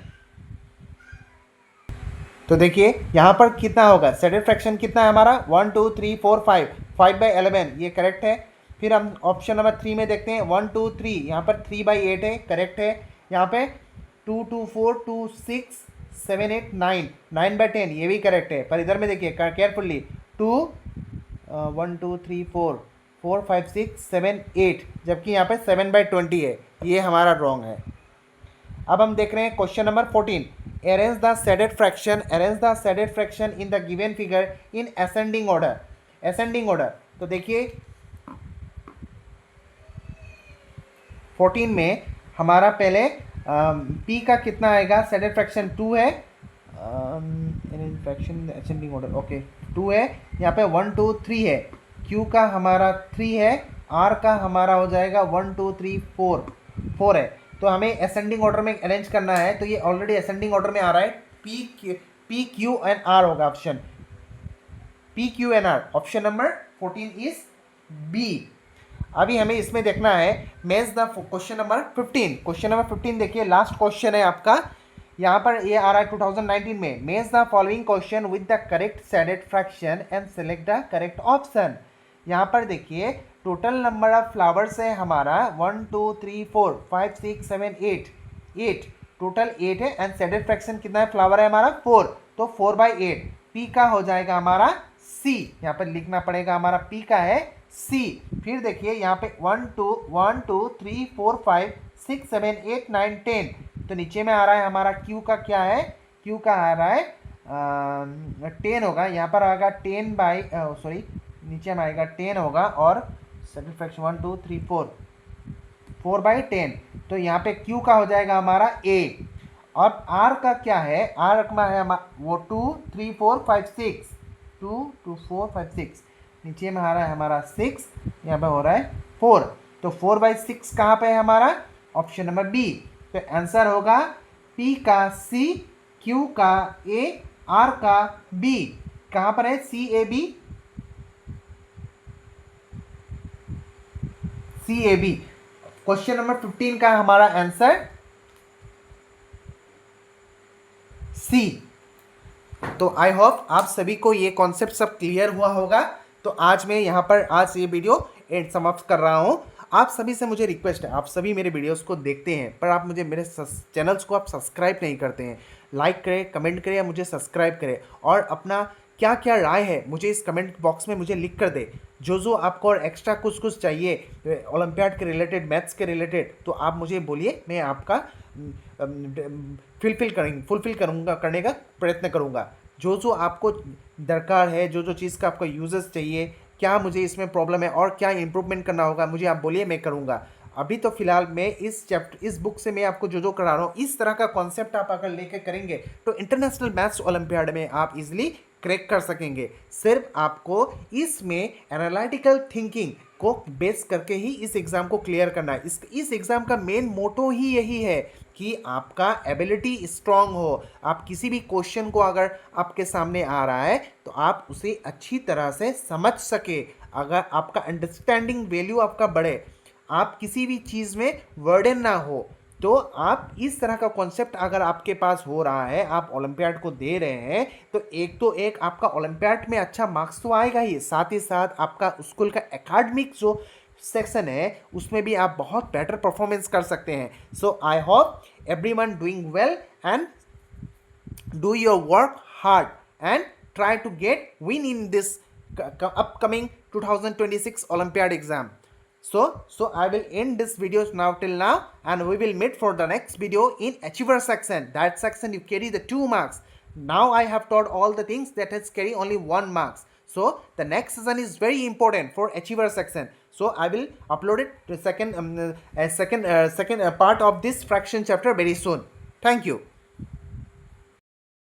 तो देखिए यहां पर कितना होगा, सेडेड फ्रैक्शन कितना है हमारा 1 2 3 4 5 by 11, ये करेक्ट है। फिर हम ऑप्शन नंबर 3 में देखते हैं 1 2 3, यहाँ पर 3 by 8 है, करेक्ट है। यहाँ पे 2 2 4 2 6 7 8 9 by 10, ये भी करेक्ट है। पर इधर में देखिए केयरफुल्ली 2 1 2 3 4 5 6 7 8, जबकि यहाँ पे 7 by 20 है, ये हमारा रॉन्ग है। अब हम देख रहे हैं question number 14। Arrange the shaded fraction in the given figure in ascending order. तो देखिए 14 में हमारा पहले P का कितना आएगा, सेडेड फ्रैक्शन 2 है, फ्रैक्शन असेंडिंग ऑर्डर ओके 2 है। यहाँ पे 1 2 3 है, Q का हमारा 3 है, R का हमारा हो जाएगा 1 2 3 4 है। तो हमें असेंडिंग ऑर्डर में अरेंज करना है, तो ये ऑलरेडी असेंडिंग ऑर्डर में आ रहा है। P Q and R होगा option, P Q and R। Option number 14 is B. अभी हमें इसमें देखना है मैच द क्वेश्चन नंबर 15 देखिए लास्ट क्वेश्चन है आपका। यहाँ पर ये आ रहा है 2019 में, मेज the following question with the correct shaded fraction and select the correct option. यहाँ पर देखिए टोटल नंबर ऑफ फ्लावर्स है हमारा 1 2 3 4 5 6 7 8 8, टोटल 8 है एंड शेडेड फ्रैक्शन कितना है, फ्लावर है हमारा 4, तो 4/8 पी का हो जाएगा हमारा सी। यहाँ पर लिखना पड़ेगा हमारा पी का है सी। फिर देखिए यहाँ पे 1 2 3 4 5 6 7 8 9 10, तो नीचे में आ रहा है हमारा क्यू का क्या है, क्यू का आ रहा है 10 होगा, यहाँ पर आएगा 10 बाई सॉरी नीचे में आएगा 10 होगा और शेडेड फ्रैक्शन 1 2 3 4 4/10, तो यहाँ पे Q का हो जाएगा हमारा A। और R का क्या है, R का है वो 2 3 4 5 6 2 2 4 5 6, नीचे में आ रहा है हमारा 6, यहाँ पे हो रहा है 4, तो 4/6 कहाँ पे है हमारा, ऑप्शन नंबर बी। तो आंसर होगा P का C, Q का A, R का B। कहाँ पर है CAB, CAB। क्वेश्चन नंबर 15 का हमारा आंसर सी। तो आई होप आप सभी को ये कॉन्सेप्ट सब क्लियर हुआ होगा। तो आज मैं यहाँ पर आज ये वीडियो एंड समाप्त कर रहा हूँ। आप सभी से मुझे रिक्वेस्ट है, आप सभी मेरे वीडियोस को देखते हैं पर आप मुझे मेरे चैनल्स को आप सब्सक्राइब नहीं करते हैं। लाइक करें, कमेंट करें या मुझे सब्सक्राइब करें और अपना क्या क्या राय है मुझे इस कमेंट बॉक्स में मुझे लिख कर दे। जो आपको और एक्स्ट्रा कुछ चाहिए ओलंपियाड के रिलेटेड, मैथ्स के रिलेटेड, तो आप मुझे बोलिए, मैं आपका फुलफिल करूँगा, करने का प्रयत्न करूँगा। जो आपको दरकार है, जो चीज़ का आपको यूजेस चाहिए, क्या मुझे इसमें प्रॉब्लम है और क्या इम्प्रूवमेंट करना होगा, मुझे आप बोलिए, मैं करूँगा। अभी तो फिलहाल मैं इस बुक से मैं आपको जो करा रहा हूँ, इस तरह का कॉन्सेप्ट आप अगर लेकर करेंगे तो इंटरनेशनल मैथ्स ओलंपियाड में आप इजीली क्रैक कर सकेंगे। सिर्फ आपको इसमें एनालिटिकल थिंकिंग को बेस करके ही इस एग्ज़ाम को क्लियर करना है। इस एग्ज़ाम का मेन मोटो ही यही है कि आपका एबिलिटी स्ट्रांग हो। आप किसी भी क्वेश्चन को अगर आपके सामने आ रहा है तो आप उसे अच्छी तरह से समझ सके। अगर आपका अंडरस्टैंडिंग वैल्यू आपका बढ़े, आप किसी भी चीज़ में वर्डन ना हो, तो आप इस तरह का कॉन्सेप्ट अगर आपके पास हो रहा है, आप ओलंपियाड को दे रहे हैं, तो एक आपका ओलंपियाड में अच्छा मार्क्स तो आएगा ही, साथ ही साथ आपका स्कूल का एकेडमिक जो सेक्शन है उसमें भी आप बहुत बेटर परफॉर्मेंस कर सकते हैं। So I hope everyone doing well and do your work hard and try to get win in this upcoming 2026 Olympiad exam. So I will end this video now till now, and we will meet for the next video in achiever section. That section you carry the 2 marks. Now I have taught all the things that has carry only 1 marks. So the next session is very important for achiever section. So I will upload it to second part of this fraction chapter very soon. Thank you.